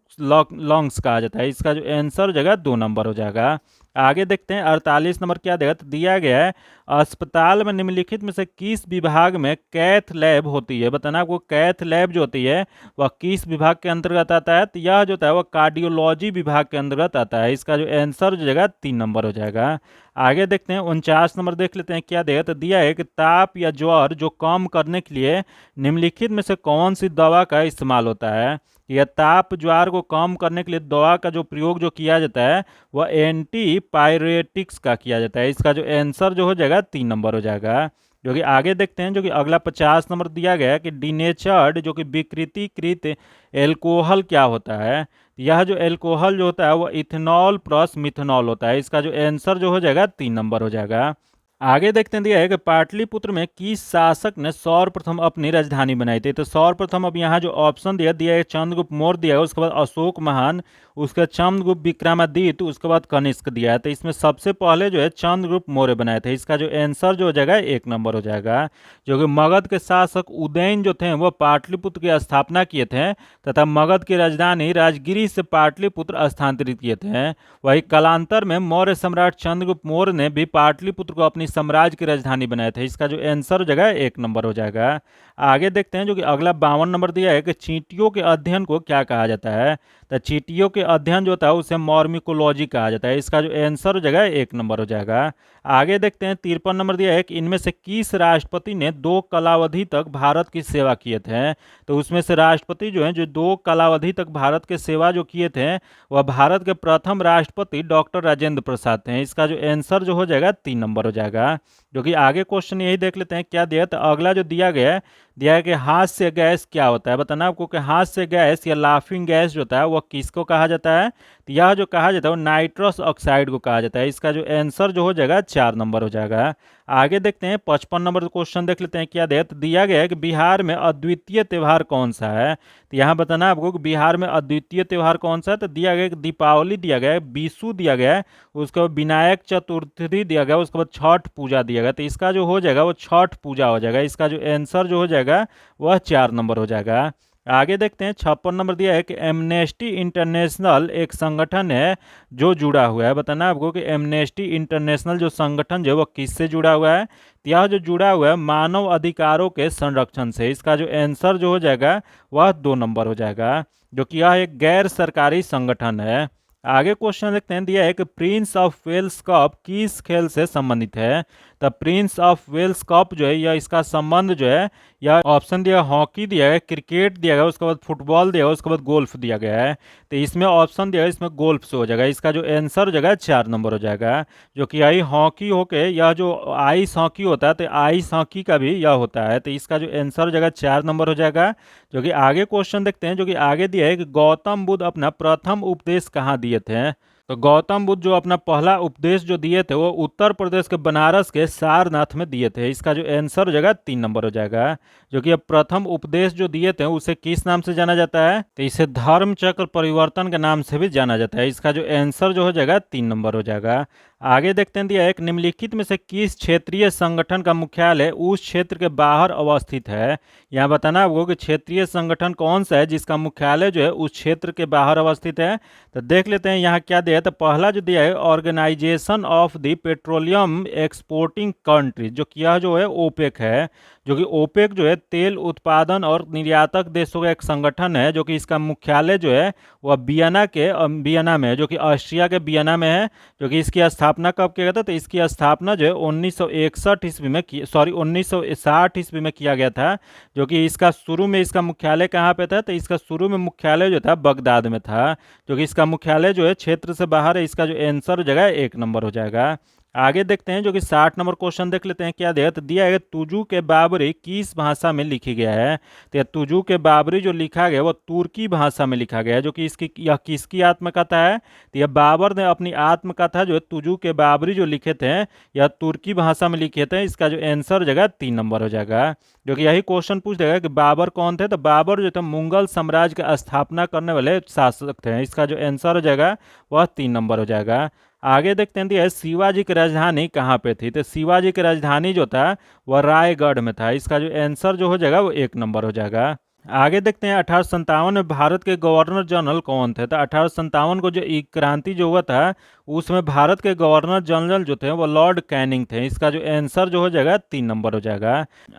लंग्स कहा जाता है। इसका जो आंसर हो जाएगा 2 नंबर हो जाएगा। आगे देखते हैं 48 नंबर क्या देगा, तो दिया गया है अस्पताल में निम्नलिखित में से किस विभाग में कैथ लैब होती है। बताना आपको कैथ लैब जो होती है वह किस विभाग के अंतर्गत आता है। तो यह जो होता है वह कार्डियोलॉजी विभाग के अंतर्गत आता है। इसका जो आंसर हो जाएगा 3 नंबर हो जाएगा। आगे देखते हैं 49 नंबर देख लेते हैं क्या देगा। तो दिया है कि ताप या ज्वर जो कम करने के लिए निम्नलिखित में से कौन सी दवा का इस्तेमाल होता है। यह ताप ज्वर को कम करने के लिए दवा का जो प्रयोग जो किया जाता है वह एंटीपायरेटिक्स का किया जाता है। इसका जो आंसर जो हो जाएगा 3 नंबर हो जाएगा। जो कि आगे देखते हैं जो कि अगला 50 नंबर दिया गया है कि डिनेचर्ड जो कि विकृतीकृत एल्कोहल क्या होता है। यह जो एल्कोहल जो होता है वो इथेनॉल प्लस मिथेनॉल होता है। इसका जो आंसर जो हो जाएगा 3 नंबर हो जाएगा। आगे देखते हैं, दिया है कि पाटलिपुत्र में किस शासक ने सर्वप्रथम अपनी राजधानी बनाई थी। तो सर्वप्रथम अब यहाँ जो ऑप्शन दिया है चंद्रगुप्त मौर्य दिया है, उसके बाद अशोक महान, उसके बाद चंद्रगुप्त विक्रमादित्य, उसके बाद कनिष्क दिया है। तो इसमें सबसे पहले जो है चंद्रगुप्त मौर्य बनाए थे। इसका जो आंसर जो हो जाएगा 1 नंबर हो जाएगा। जो कि मगध के शासक उदयन जो थे वो पाटलिपुत्र की स्थापना किए थे तथा मगध की राजधानी राजगिरी से पाटलिपुत्र स्थानांतरित किए थे। वही कालांतर में मौर्य सम्राट चंद्रगुप्त मौर्य ने भी पाटलिपुत्र को अपनी साम्राज्य की राजधानी बनाया था। इसका जो आंसर हो जाएगा 1 नंबर हो जाएगा। आगे देखते हैं जो कि अगला 52 नंबर दिया है कि चींटियों के अध्ययन को क्या कहा जाता है। तो चींटियों के अध्ययन जो होता है उसे मॉर्मिकोलॉजी कहा जाता है। इसका जो आंसर हो जाएगा 1 नंबर हो जाएगा। आगे देखते हैं 53 नंबर दिया है कि इनमें से किस राष्ट्रपति ने 2 कालावधि तक भारत की सेवा किए थे। तो उसमें से राष्ट्रपति जो हैं जो 2 कालावधि तक भारत के सेवा जो किए थे वह भारत के प्रथम राष्ट्रपति डॉक्टर राजेंद्र प्रसाद थे। इसका जो आंसर जो हो जाएगा 3 नंबर हो जाएगा। जो कि आगे क्वेश्चन यही देख लेते हैं क्या दिया। तो अगला जो दिया गया है दिया है कि हास्य गैस क्या होता है, बताना आपको कि हास्य गैस या लाफिंग गैस जो होता है वह किसको कहा जाता है। तो यह जो कहा जाता है वो नाइट्रस ऑक्साइड को कहा जाता है। इसका जो आंसर जो हो जाएगा 4 नंबर हो जाएगा। आगे देखते हैं 55 नंबर क्वेश्चन देख लेते हैं क्या दिया। तो दिया गया है कि बिहार में अद्वितीय त्यौहार कौन सा है। तो यहाँ बताना आपको कि बिहार में अद्वितीय त्यौहार कौन सा है। तो दिया गया है कि दीपावली दिया गया है, बीसू दिया गया है, उसके बाद विनायक चतुर्थी दिया गया, उसके बाद छठ पूजा दिया गया। तो इसका जो हो जाएगा वो छठ पूजा हो जाएगा। इसका जो आंसर जो हो जाएगा वह 4 नंबर हो जाएगा। आगे देखते हैं 56 नंबर दिया है कि एमनेस्टी इंटरनेशनल एक संगठन है जो जुड़ा हुआ है। बताना आपको कि एमनेस्टी इंटरनेशनल जो संगठन जो है वो किससे जुड़ा हुआ है। तो यह जो जुड़ा हुआ है मानव अधिकारों के संरक्षण से। इसका जो आंसर जो हो जाएगा वह 2 नंबर हो जाएगा, जो कि यह एक गैर सरकारी संगठन है। आगे क्वेश्चन देखते हैं दिया है कि प्रिंस ऑफ वेल्स कप किस खेल से संबंधित है। तो प्रिंस ऑफ वेल्स कप जो है या इसका संबंध जो है, या ऑप्शन दिया हॉकी दिया गया, क्रिकेट दिया गया, उसके बाद फुटबॉल दिया गया, उसके बाद गोल्फ दिया गया है। तो इसमें ऑप्शन दिया है इसमें गोल्फ से हो जाएगा। इसका जो आंसर हो जाएगा 4 नंबर हो जाएगा, जो कि यही हॉकी होके यह जो आइस हॉकी होता है तो आइस हॉकी का भी यह होता है। तो इसका जो आंसर हो जाएगा 4 नंबर हो जाएगा। जो कि आगे क्वेश्चन देखते हैं, जो कि आगे दिया है कि गौतम बुद्ध अपना प्रथम उपदेश कहाँ दिए थे। तो गौतम बुद्ध जो अपना पहला उपदेश जो दिए थे वो उत्तर प्रदेश के बनारस के सारनाथ में दिए थे। इसका जो आंसर हो जाएगा 3 नंबर हो जाएगा। जो कि अब प्रथम उपदेश जो दिए थे उसे किस नाम से जाना जाता है। तो इसे धर्म चक्र परिवर्तन के नाम से भी जाना जाता है। इसका जो आंसर जो हो जाएगा 3 नंबर हो जाएगा। आगे देखते हैं दिया एक निम्नलिखित में से किस क्षेत्रीय संगठन का मुख्यालय उस क्षेत्र के बाहर अवस्थित है। यहाँ बताना आपको कि क्षेत्रीय संगठन कौन सा है जिसका मुख्यालय जो है उस क्षेत्र के बाहर अवस्थित है। तो देख लेते हैं यहाँ क्या दिया है। तो पहला जो दिया है organisation of the petroleum exporting country, जो कि यह जो है ओपेक है। जो कि ओपेक जो है तेल उत्पादन और निर्यातक देशों का एक संगठन है, जो कि इसका मुख्यालय जो है वह वियना में है, जो कि ऑस्ट्रिया के वियना में है। जो कि इसकी स्थापना कब किया गया था। तो इसकी स्थापना जो है 1961 ईस्वी में 1960 ईस्वी में किया गया था। जो कि इसका शुरू में इसका मुख्यालय कहाँ पे था। तो इसका शुरू में मुख्यालय जो था बगदाद में था। जो कि इसका मुख्यालय जो है क्षेत्र से बाहर है। इसका जो आंसर हो जाएगा 1 नंबर हो जाएगा। आगे देखते हैं जो कि 60 नंबर क्वेश्चन देख लेते हैं क्या दिया। तो दिया है तुजू के बाबरी किस भाषा में लिखी गया है। तो यह तुजू के बाबरी जो लिखा गया वो तुर्की भाषा में लिखा गया है। जो कि इसकी यह किसकी आत्मकथा है। तो यह बाबर ने अपनी आत्मकथा जो है तुजू के बाबरी जो लिखे थे यह तुर्की भाषा में लिखे थे। इसका जो आंसर हो जाएगा 3 नंबर हो जाएगा। जो कि यही क्वेश्चन पूछ देगा कि बाबर कौन थे। तो बाबर जो थे मुगल साम्राज्य का स्थापना करने वाले शासक थे। इसका जो आंसर हो जाएगा वह 3 नंबर हो जाएगा। आगे देखते हैं दिया है शिवाजी की राजधानी कहाँ पे थी। तो शिवाजी की राजधानी जो था वह रायगढ़ में था। इसका जो आंसर जो हो जाएगा वो 1 नंबर हो जाएगा। आगे देखते हैं 1857 में भारत के गवर्नर जनरल कौन थे। तो 1857 को जो ई क्रांति जो हुआ था उसमें भारत के गवर्नर जनरल जो थे वो लॉर्ड कैनिंग थे। इसका जो आंसर जो हो जाएगा 3 नंबर हो जाएगा।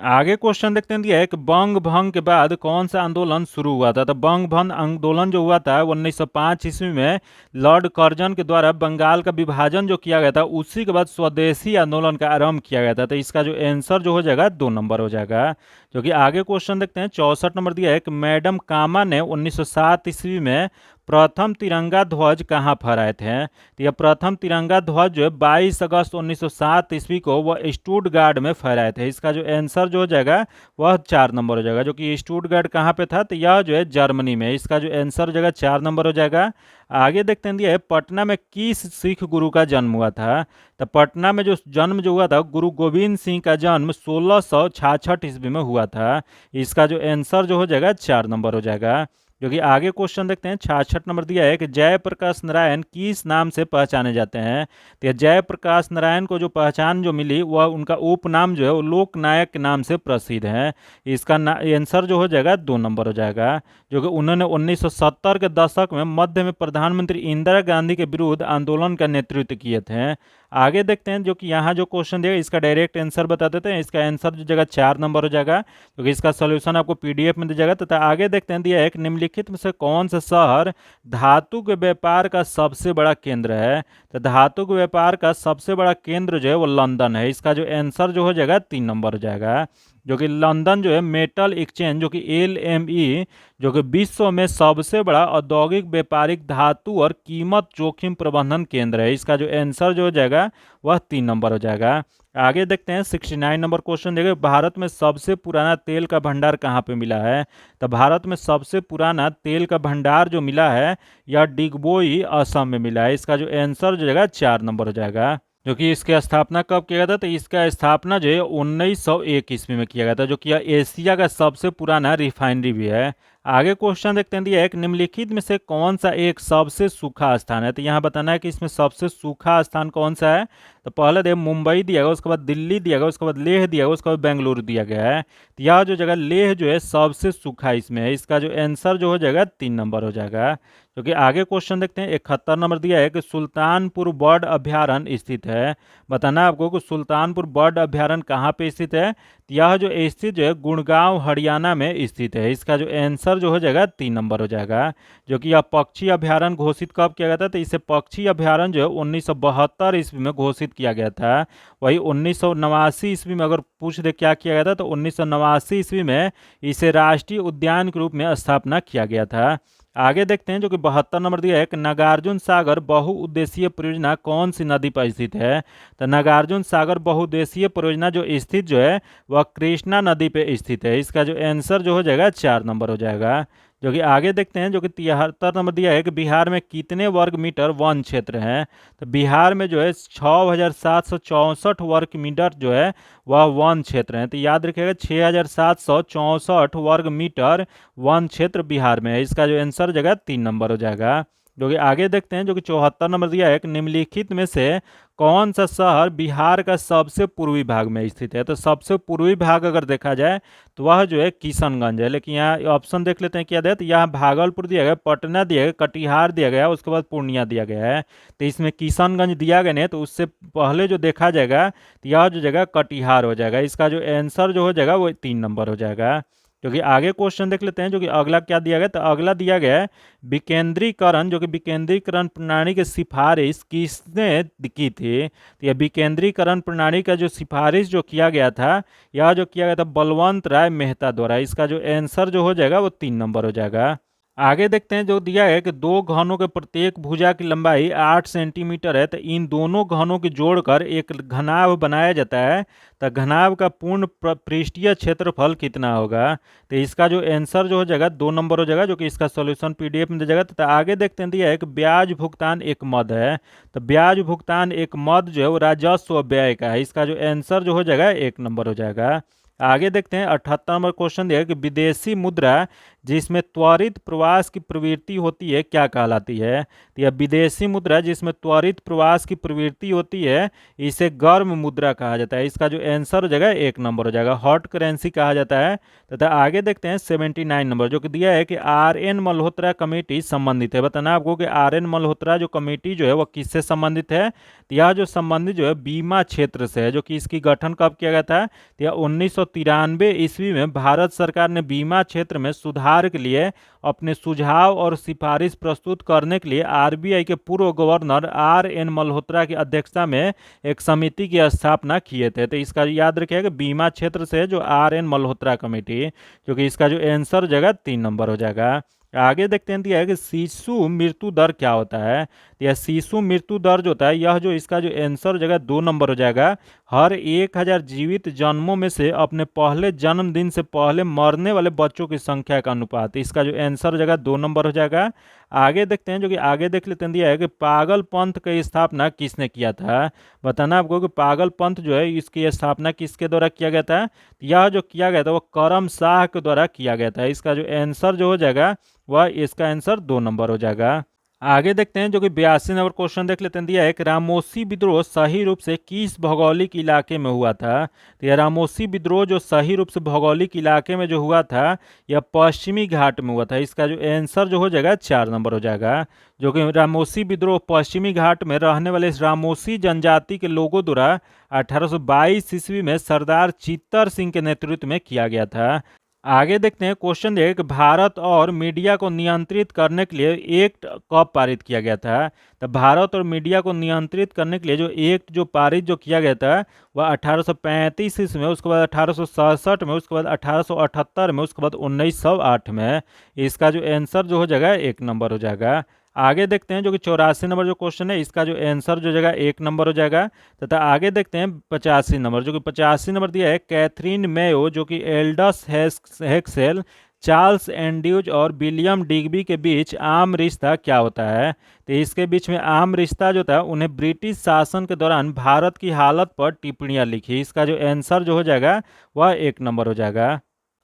आगे क्वेश्चन देखते हैं दिया है कि बंग भंग के बाद कौन सा आंदोलन शुरू हुआ था। तो बंग भंग आंदोलन जो हुआ था 1905 ईस्वी में लॉर्ड कर्जन के द्वारा बंगाल का विभाजन जो किया गया था उसी के बाद स्वदेशी आंदोलन का आरंभ किया गया था। तो इसका जो आंसर जो हो जाएगा 2 नंबर हो जाएगा। जो कि आगे क्वेश्चन देखते हैं 64 नंबर दिया है कि मैडम कामा ने 1907 ईस्वी में प्रथम तिरंगा ध्वज कहाँ फहराए थे। तो यह प्रथम तिरंगा ध्वज जो है 22 अगस्त 1907 ईस्वी को वह स्टुटगार्ड में फहराए थे। इसका जो आंसर जो हो जाएगा वह 4 नंबर हो जाएगा। जो कि स्टुटगार्ड कहाँ पे था। तो यह जो है जर्मनी में। इसका जो आंसर हो जाएगा 4 नंबर हो जाएगा। आगे देखते हैं दिया है पटना में किस सिख गुरु का जन्म हुआ था। तो पटना में जो जन्म जो हुआ था गुरु गोविंद सिंह का जन्म 1666 ईस्वी में हुआ था। इसका जो आंसर जो हो जाएगा 4 नंबर हो जाएगा। जो कि आगे क्वेश्चन देखते हैं 66 नंबर दिया है कि जयप्रकाश नारायण किस नाम से पहचाने जाते हैं। तो यह जयप्रकाश नारायण को जो पहचान जो मिली वह उनका उपनाम जो है वो लोकनायक के नाम से प्रसिद्ध है। इसका आंसर जो हो जाएगा 2 नंबर हो जाएगा। जो कि उन्होंने 1970 के दशक में मध्य में प्रधानमंत्री इंदिरा गांधी के विरुद्ध आंदोलन का नेतृत्व किए थे। आगे देखते हैं जो कि यहाँ जो क्वेश्चन दिया इसका डायरेक्ट आंसर बता देते हैं। इसका आंसर जो जगह 4 नंबर हो जाएगा, क्योंकि इसका सोल्यूशन आपको पीडीएफ में दिया जाएगा। तथा आगे देखते हैं दिया एक निम्नलिखित में से कौन सा शहर धातु के व्यापार का सबसे बड़ा केंद्र है। तो धातु के व्यापार का सबसे बड़ा केंद्र जो है वो लंदन है। इसका जो आंसर जो हो जाएगा 3 नंबर हो जाएगा। जो कि लंदन जो है मेटल एक्सचेंज जो कि LME, जो कि विश्व में सबसे बड़ा औद्योगिक व्यापारिक धातु और कीमत जोखिम प्रबंधन केंद्र है। इसका जो आंसर जो हो जाएगा वह 3 नंबर हो जाएगा। आगे देखते हैं 69 नंबर क्वेश्चन। देखिए, भारत में सबसे पुराना तेल का भंडार कहाँ पे मिला है? तो भारत में सबसे पुराना तेल का भंडार जो मिला है यह डिगबोई असम में मिला है। इसका जो आंसर जो जाएगा 4 नंबर हो जाएगा। जो कि इसकी स्थापना कब किया गया था? तो इसका स्थापना जो है 1901 ईस्वी में किया गया था, जो कि यह एशिया का सबसे पुराना रिफाइनरी भी है। आगे क्वेश्चन देखते हैं, दिया एक निम्नलिखित में से कौन सा एक सबसे सूखा स्थान है? तो यहाँ बताना है कि इसमें सबसे सूखा स्थान कौन सा है। तो पहले देखिए मुंबई दिया गया, उसके बाद दिल्ली दिया गया, उसके बाद लेह दिया गया, उसके बाद बेंगलुरु दिया गया है। तो यह जो जगह लेह जो है सबसे सूखा इसमें है। इसका जो आंसर जो हो जाएगा 3 नंबर हो जाएगा। क्योंकि आगे क्वेश्चन देखते हैं 71 नंबर दिया है कि सुल्तानपुर बर्ड अभ्यारण्य स्थित है। बताना है आपको कि सुल्तानपुर बर्ड अभ्यारण्य कहाँ पे स्थित है। तो यह जो स्थित जो है गुड़गांव हरियाणा में स्थित है। इसका जो आंसर जो हो जाएगा 3 नंबर हो जाएगा। जो कि यह पक्षी अभ्यारण्य घोषित कब किया गया था? तो इसे पक्षी अभ्यारण्य जो है 1972 ईस्वी में घोषित किया गया था। वही 1989 ईस्वी में अगर पूछ दे क्या किया गया था, तो 1989 ईस्वी में इसे राष्ट्रीय उद्यान के रूप में स्थापना किया गया था। आगे देखते हैं जो कि 72 नंबर दिया है कि नागार्जुन सागर बहुउद्देशीय परियोजना कौन सी नदी पर स्थित है। तो नागार्जुन सागर बहुउद्देशीय परियोजना जो स्थित जो है वह कृष्णा नदी पे स्थित है। इसका जो आंसर जो हो जाएगा 4 नंबर हो जाएगा। जो कि आगे देखते हैं जो कि 73 नंबर दिया है कि बिहार में कितने वर्ग मीटर वन क्षेत्र है। तो बिहार में जो है 6764 वर्ग मीटर जो है वह वन क्षेत्र है। तो याद रखिएगा 6764 वर्ग मीटर वन क्षेत्र बिहार में है। इसका जो आंसर जगह 3 नंबर हो जाएगा। जो कि आगे देखते हैं जो कि 74 नंबर दिया है कि निम्नलिखित में से कौन सा शहर बिहार का सबसे पूर्वी भाग में स्थित है। तो सबसे पूर्वी भाग अगर देखा जाए तो वह जो है किशनगंज है। लेकिन यहाँ ऑप्शन देख लेते हैं क्या दिया। तो यहाँ भागलपुर दिया गया, पटना दिया गया, कटिहार दिया गया, उसके बाद पूर्णिया दिया गया है। तो इसमें किशनगंज दिया गया नहीं, तो उससे पहले जो देखा जाएगा तो यह जो जगह कटिहार हो जाएगा। इसका जो आंसर जो हो जाएगा वो 3 नंबर हो जाएगा। क्योंकि आगे क्वेश्चन देख लेते हैं जो कि अगला क्या दिया गया। तो अगला दिया गया है विकेंद्रीकरण, जो कि विकेंद्रीकरण प्रणाली की सिफारिश किसने की थी। तो यह विकेंद्रीकरण प्रणाली का जो सिफारिश जो किया गया था, यह जो किया गया था बलवंत राय मेहता द्वारा। इसका जो आंसर जो हो जाएगा वो 3 नंबर हो जाएगा। आगे देखते हैं जो दिया है कि दो घनों के प्रत्येक भुजा की लंबाई 8 सेंटीमीटर है। तो इन दोनों घनों की जोड़कर एक घनाभ बनाया जाता है। तो घनाभ का पूर्ण पृष्ठीय क्षेत्रफल कितना होगा। तो इसका जो आंसर जो हो जाएगा 2 नंबर हो जाएगा। जो कि इसका सॉल्यूशन PDF में दे जाएगा। तो आगे देखते हैं दिया है कि ब्याज भुगतान एक मद है। तो ब्याज भुगतान एक मद जो है वो राजस्व व्यय का है। इसका जो आंसर जो हो जाएगा 1 नंबर हो जाएगा। आगे देखते हैं 78 नंबर क्वेश्चन दिया है कि विदेशी मुद्रा जिसमें त्वरित प्रवास की प्रवृत्ति होती है क्या कहलाती है। तो यह विदेशी मुद्रा जिसमें त्वरित प्रवास की प्रवृत्ति होती है इसे गर्म मुद्रा कहा जाता है। इसका जो आंसर हो जाएगा 1 नंबर हो जाएगा। हॉट करेंसी कहा जाता है। तथा आगे देखते हैं 79 नंबर जो कि दिया है कि RN मल्होत्रा कमेटी संबंधित है। बताना आपको कि RN मल्होत्रा जो कमेटी जो है वह किससे संबंधित है। तो यह जो संबंधित जो है बीमा क्षेत्र से है। जो कि इसकी गठन कब किया गया था। तो यह 1993 ईस्वी में भारत सरकार ने बीमा क्षेत्र में सुधार के लिए अपने सुझाव और सिफारिश प्रस्तुत करने के लिए RBI के पूर्व गवर्नर RN मल्होत्रा की अध्यक्षता में एक समिति की स्थापना किए थे। तो इसका याद रखिएगा बीमा क्षेत्र से जो RN मल्होत्रा कमेटी, क्योंकि इसका जो आंसर हो जाएगा 3 नंबर हो जाएगा। आगे देखते हैं दिया है कि शिशु मृत्यु दर क्या होता है। तो यह शिशु मृत्यु दर जो होता है यह जो इसका जो आंसर हो जाएगा 2 नंबर हो जाएगा। हर 1000 जीवित जन्मों में से अपने पहले जन्मदिन से पहले मरने वाले बच्चों की संख्या का अनुपात। इसका जो आंसर हो जाएगा 2 नंबर हो जाएगा। आगे देखते हैं जो कि आगे देख लेते हैं दिया है कि पागल पंथ की स्थापना किसने किया था। बताना आपको कि पागल पंथ जो है इसकी स्थापना किसके द्वारा किया गया था। यह जो किया गया था वह करम शाह के द्वारा किया गया था। इसका जो आंसर जो हो जाएगा वह इसका आंसर 2 नंबर हो जाएगा। आगे देखते हैं जो कि 82 नंबर क्वेश्चन देख लेते हैं दिया है कि रामोसी विद्रोह सही रूप से किस भौगोलिक इलाके में हुआ था। तो यह रामोसी विद्रोह जो सही रूप से भौगोलिक इलाके में जो हुआ था यह पश्चिमी घाट में हुआ था। इसका जो आंसर जो हो जाएगा 4 नंबर हो जाएगा। जो कि रामोसी विद्रोह पश्चिमी घाट में रहने वाले इस रामोसी जनजाति के लोगों द्वारा 1822 ईस्वी में सरदार चित्तर सिंह के नेतृत्व में किया गया था। आगे देखते हैं क्वेश्चन एक, भारत और मीडिया को नियंत्रित करने के लिए एक्ट कब पारित किया गया था। तो भारत और मीडिया को नियंत्रित करने के लिए जो एक्ट जो पारित जो किया गया था वह 1835 ईस्वी में, उसके बाद 1867 में, उसके बाद 1878 में, उसके बाद 1908 में। इसका जो आंसर जो हो जाएगा 1 नंबर हो जाएगा। आगे देखते हैं जो कि 84 नंबर जो क्वेश्चन है, इसका जो आंसर जो जगह 1 नंबर हो जाएगा। तथा आगे देखते हैं 85 नंबर, जो कि 85 नंबर दिया है, कैथरीन मेयो जो कि एल्डस हेक्सेल, चार्ल्स एंड्रूज और विलियम डिग्बी के बीच आम रिश्ता क्या होता है। तो इसके बीच में आम रिश्ता जो था, उन्हें ब्रिटिश शासन के दौरान भारत की हालत पर टिप्पणियां लिखी। इसका जो आंसर जो हो जाएगा वह 1 नंबर हो जाएगा।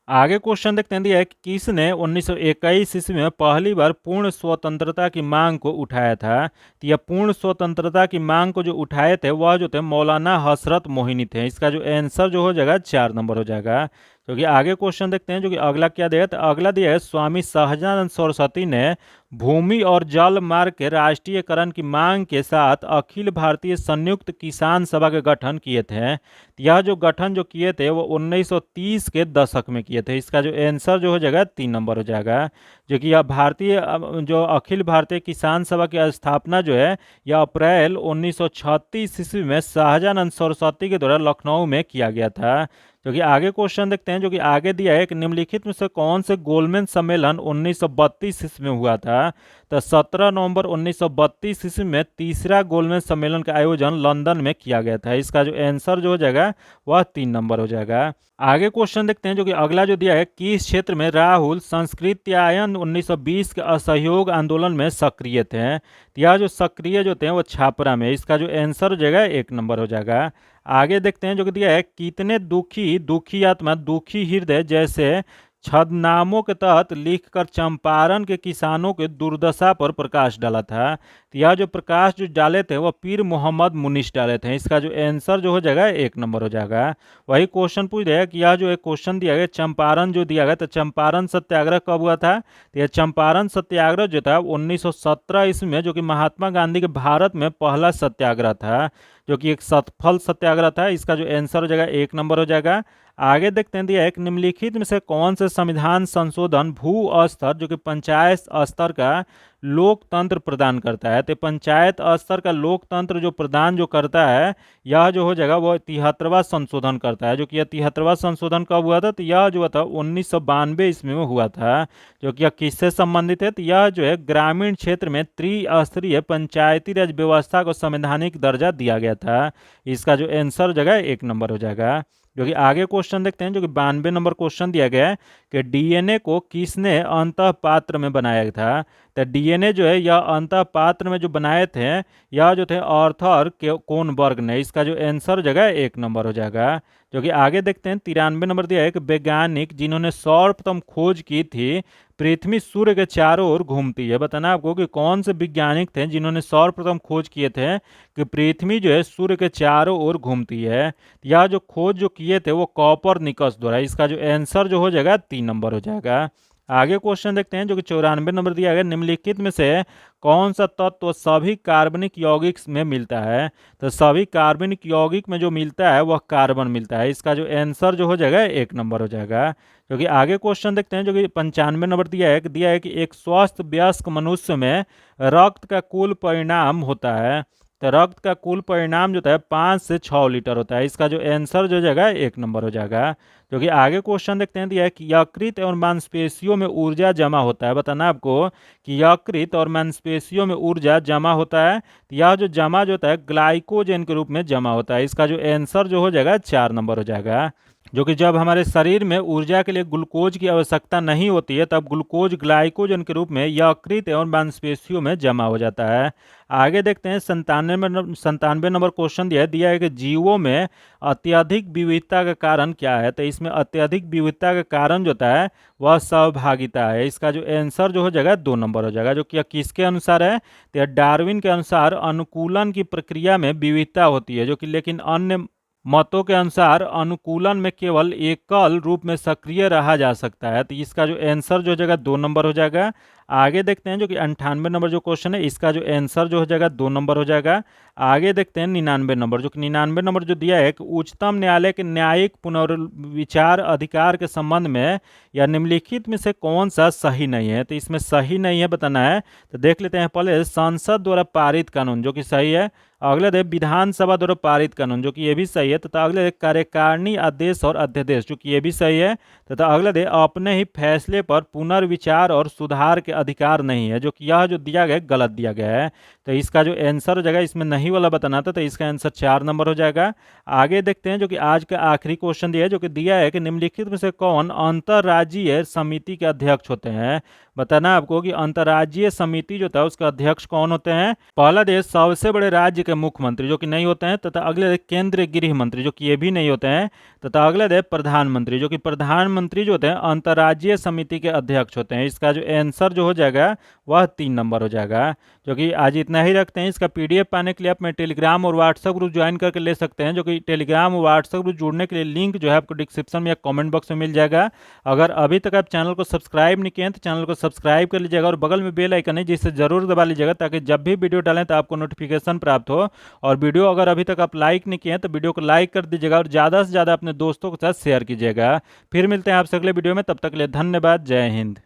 आगे क्वेश्चन देखते हैं दिया है कि किसने 1921 ईस्वी में पहली बार पूर्ण स्वतंत्रता की मांग को उठाया था। तो यह पूर्ण स्वतंत्रता की मांग को जो उठाए थे वह जो थे मौलाना हसरत मोहिनी थे। इसका जो आंसर जो हो जाएगा 4 नंबर हो जाएगा। क्योंकि आगे क्वेश्चन देखते हैं जो कि अगला क्या दिया है, तो अगला दिया है स्वामी सहजानंद सरस्वती ने भूमि और जल मार्ग के राष्ट्रीयकरण की मांग के साथ अखिल भारतीय संयुक्त किसान सभा के गठन किए थे। यह जो गठन जो किए थे वो 1930 के दशक में किए थे। इसका जो आंसर जो हो जाएगा 3 नंबर हो जाएगा। जो कि यह जो अखिल भारतीय किसान सभा की स्थापना जो है यह अप्रैल 1936 ईस्वी में शाहजानंद सरस्वती के द्वारा लखनऊ में किया गया था। जो कि आगे क्वेश्चन देखते हैं जो कि आगे दिया है कि निम्नलिखित में से कौन से गोलमेज सम्मेलन 1932 ईस्वी में हुआ था। तो 17 नवंबर 1932 ईस्वी में तीसरा गोलमेज सम्मेलन का आयोजन लंदन में किया गया था। इसका जो आंसर जो हो जाएगा वह 3 नंबर हो जाएगा। आगे क्वेश्चन देखते हैं जो कि अगला जो दिया है, किस क्षेत्र में राहुल संस्कृत्यायन 1920 के असहयोग आंदोलन में सक्रिय थे। तो यह जो सक्रिय जो थे वो छापरा में। इसका जो आंसर हो जाएगा 1 नंबर हो जाएगा। आगे देखते हैं जो कि दिया है, कितने दुखी दुखी आत्मा दुखी हृदय जैसे छद्मनामों के तहत लिखकर चंपारण के किसानों के दुर्दशा पर प्रकाश डाला था। तो यह जो प्रकाश जो डाले थे वह पीर मोहम्मद मुनीस डाले थे। इसका जो आंसर जो हो जाएगा 1 नंबर हो जाएगा। वही क्वेश्चन पूछ रहा है कि यह जो एक क्वेश्चन दिया गया चंपारण जो दिया गया, तो चंपारण सत्याग्रह कब हुआ था। तो यह चंपारण सत्याग्रह जो था 1917 ईस्वी में, जो कि महात्मा गांधी के भारत में पहला सत्याग्रह था, जो कि एक सफल सत्याग्रह था। इसका जो आंसर हो जाएगा 1 नंबर हो जाएगा। आगे देखते हैं दिया है, निम्नलिखित में से कौन से संविधान संशोधन भू स्तर जो कि पंचायत स्तर का लोकतंत्र प्रदान करता है। तो पंचायत स्तर का लोकतंत्र जो प्रदान जो करता है, यह जो हो जाएगा वो 73वां संशोधन करता है। जो कि यह 73वां संशोधन कब हुआ था, तो यह जो था 1992 ईस्वी में हुआ था। जो कि यह किससे संबंधित है, तो यह जो है ग्रामीण क्षेत्र में त्रिस्तरीय पंचायती राज व्यवस्था को संवैधानिक दर्जा दिया गया था। इसका जो आंसर जगह 1 नंबर हो जाएगा। जो कि आगे क्वेश्चन देखते हैं जो कि 92 नंबर क्वेश्चन दिया गया है कि डीएनए को किसने अंतः पात्र में बनाया था। तो डीएनए जो है यह अंतः पात्र में जो बनाए थे यह जो थे आर्थर कोनबर्ग ने। इसका जो आंसर जगह 1 नंबर हो जाएगा। जो कि आगे देखते हैं 93 नंबर दिया है कि वैज्ञानिक जिन्होंने सर्वप्रथम खोज की थी पृथ्वी सूर्य के चारों ओर घूमती है। बताना आपको कि कौन से वैज्ञानिक थे जिन्होंने सर्वप्रथम खोज किए थे कि पृथ्वी जो है सूर्य के चारों ओर घूमती है। यह जो खोज जो किए थे वो कॉपरनिकस द्वारा। इसका जो आंसर जो हो जाएगा 3 नंबर हो जाएगा। आगे क्वेश्चन देखते हैं जो कि 94 नंबर दिया गया, निम्नलिखित में से कौन सा तत्व सभी कार्बनिक यौगिक में मिलता है। तो सभी कार्बनिक यौगिक में जो मिलता है वह कार्बन मिलता है। इसका जो आंसर जो हो जाएगा 1 नंबर हो जाएगा। क्योंकि आगे क्वेश्चन देखते हैं जो कि 95 नंबर दिया है कि एक स्वस्थ वयस्क मनुष्य में रक्त का कुल परिणाम होता है। तो रक्त का कुल परिणाम जो है 5 से 6 लीटर होता है। इसका जो आंसर जो हो जाएगा 1 नंबर हो जाएगा। जो कि आगे क्वेश्चन देखते हैं दिया है कि यकृत और मांसपेशियों में ऊर्जा जमा होता है। बताना आपको कि यकृत और मांसपेशियों में ऊर्जा जमा होता है। तो यह जो जमा जो होता है ग्लाइकोजन के रूप में जमा होता है। इसका जो आंसर जो हो जाएगा 4 नंबर हो जाएगा। जो कि जब हमारे शरीर में ऊर्जा के लिए ग्लूकोज की आवश्यकता नहीं होती है तब ग्लूकोज ग्लाइकोजन के रूप में यकृत एवं मांसपेशियों में जमा हो जाता है। आगे देखते हैं 97 नंबर क्वेश्चन दिया है कि जीवों में अत्यधिक विविधता का कारण क्या है। तो इसमें अत्यधिक विविधता का कारण जो होता है वह सहभागिता है। इसका जो आंसर जो हो जाएगा 2 नंबर हो जाएगा। जो कि किसके अनुसार है, तो डार्विन के अनुसार अनुकूलन की प्रक्रिया में विविधता होती है। जो कि लेकिन अन्य मतों के अनुसार अनुकूलन में केवल एकल रूप में सक्रिय रहा जा सकता है। तो इसका जो आंसर जो हो जाएगा 2 नंबर हो जाएगा। आगे देखते हैं जो कि 98 नंबर जो क्वेश्चन है, इसका जो आंसर जो हो जाएगा 2 नंबर हो जाएगा। आगे देखते हैं 99 नंबर, जो कि 99 नंबर जो दिया है कि उच्चतम न्यायालय के न्यायिक पुनर्विचार अधिकार के संबंध में या निम्नलिखित में से कौन सा सही नहीं है। तो इसमें सही नहीं है बताना है। तो देख लेते हैं पहले संसद द्वारा पारित कानून, जो कि सही है। अगले दे विधानसभा द्वारा पारित कानून, जो कि ये भी सही है। तथा अगले दे कार्यकारिणी आदेश और अध्यादेश, जो कि ये भी सही है। तथा अगले दे अपने ही फैसले पर पुनर्विचार और सुधार के अधिकार नहीं है, जो कि यह जो दिया गया गलत दिया गया है। तो इसका जो आंसर हो जाएगा, इसमें नहीं वाला बताना था, तो इसका आंसर 4 नंबर हो जाएगा। आगे देखते हैं जो कि आज का आखिरी क्वेश्चन दिया है, जो कि दिया है कि निम्नलिखित में से कौन अंतर्राज्यीय समिति के अध्यक्ष होते हैं। बताना आपको कि अंतर्राज्यीय समिति जो था उसका अध्यक्ष कौन होते हैं। पहला देश सबसे बड़े राज्य के मुख्यमंत्री, जो कि नहीं होते हैं। तथा अगले देश केंद्रीय गृह मंत्री, जो कि ये भी नहीं होते हैं। तथा अगले देश प्रधानमंत्री, जो कि प्रधानमंत्री जो होते हैं अंतर्राज्यीय समिति के अध्यक्ष होते हैं। इसका जो आंसर जो हो जाएगा वह 3 नंबर हो जाएगा। जो कि आज इतना ही रखते हैं। इसका पीडीएफ पाने के लिए आप मेरे टेलीग्राम और व्हाट्सएप ग्रुप ज्वाइन करके ले सकते हैं, जो कि टेलीग्राम और व्हाट्सएप ग्रुप जुड़ने के लिए लिंक जो है आपको डिस्क्रिप्शन में या कमेंट बॉक्स में मिल जाएगा। अगर अभी तक आप चैनल को सब्सक्राइब नहीं किए हैं तो चैनल को सब्सक्राइब कर लीजिएगा और बगल में बेल आइकन है जिसे जरूर दबा लीजिएगा, ताकि जब भी वीडियो डालें तो आपको नोटिफिकेशन प्राप्त हो। और वीडियो अगर अभी तक आप लाइक नहीं किए हैं तो वीडियो को लाइक कर दीजिएगा और ज़्यादा से ज़्यादा अपने दोस्तों के साथ शेयर कीजिएगा। फिर मिलते हैं आपसे अगले वीडियो में, तब तक के लिए धन्यवाद। जय हिंद।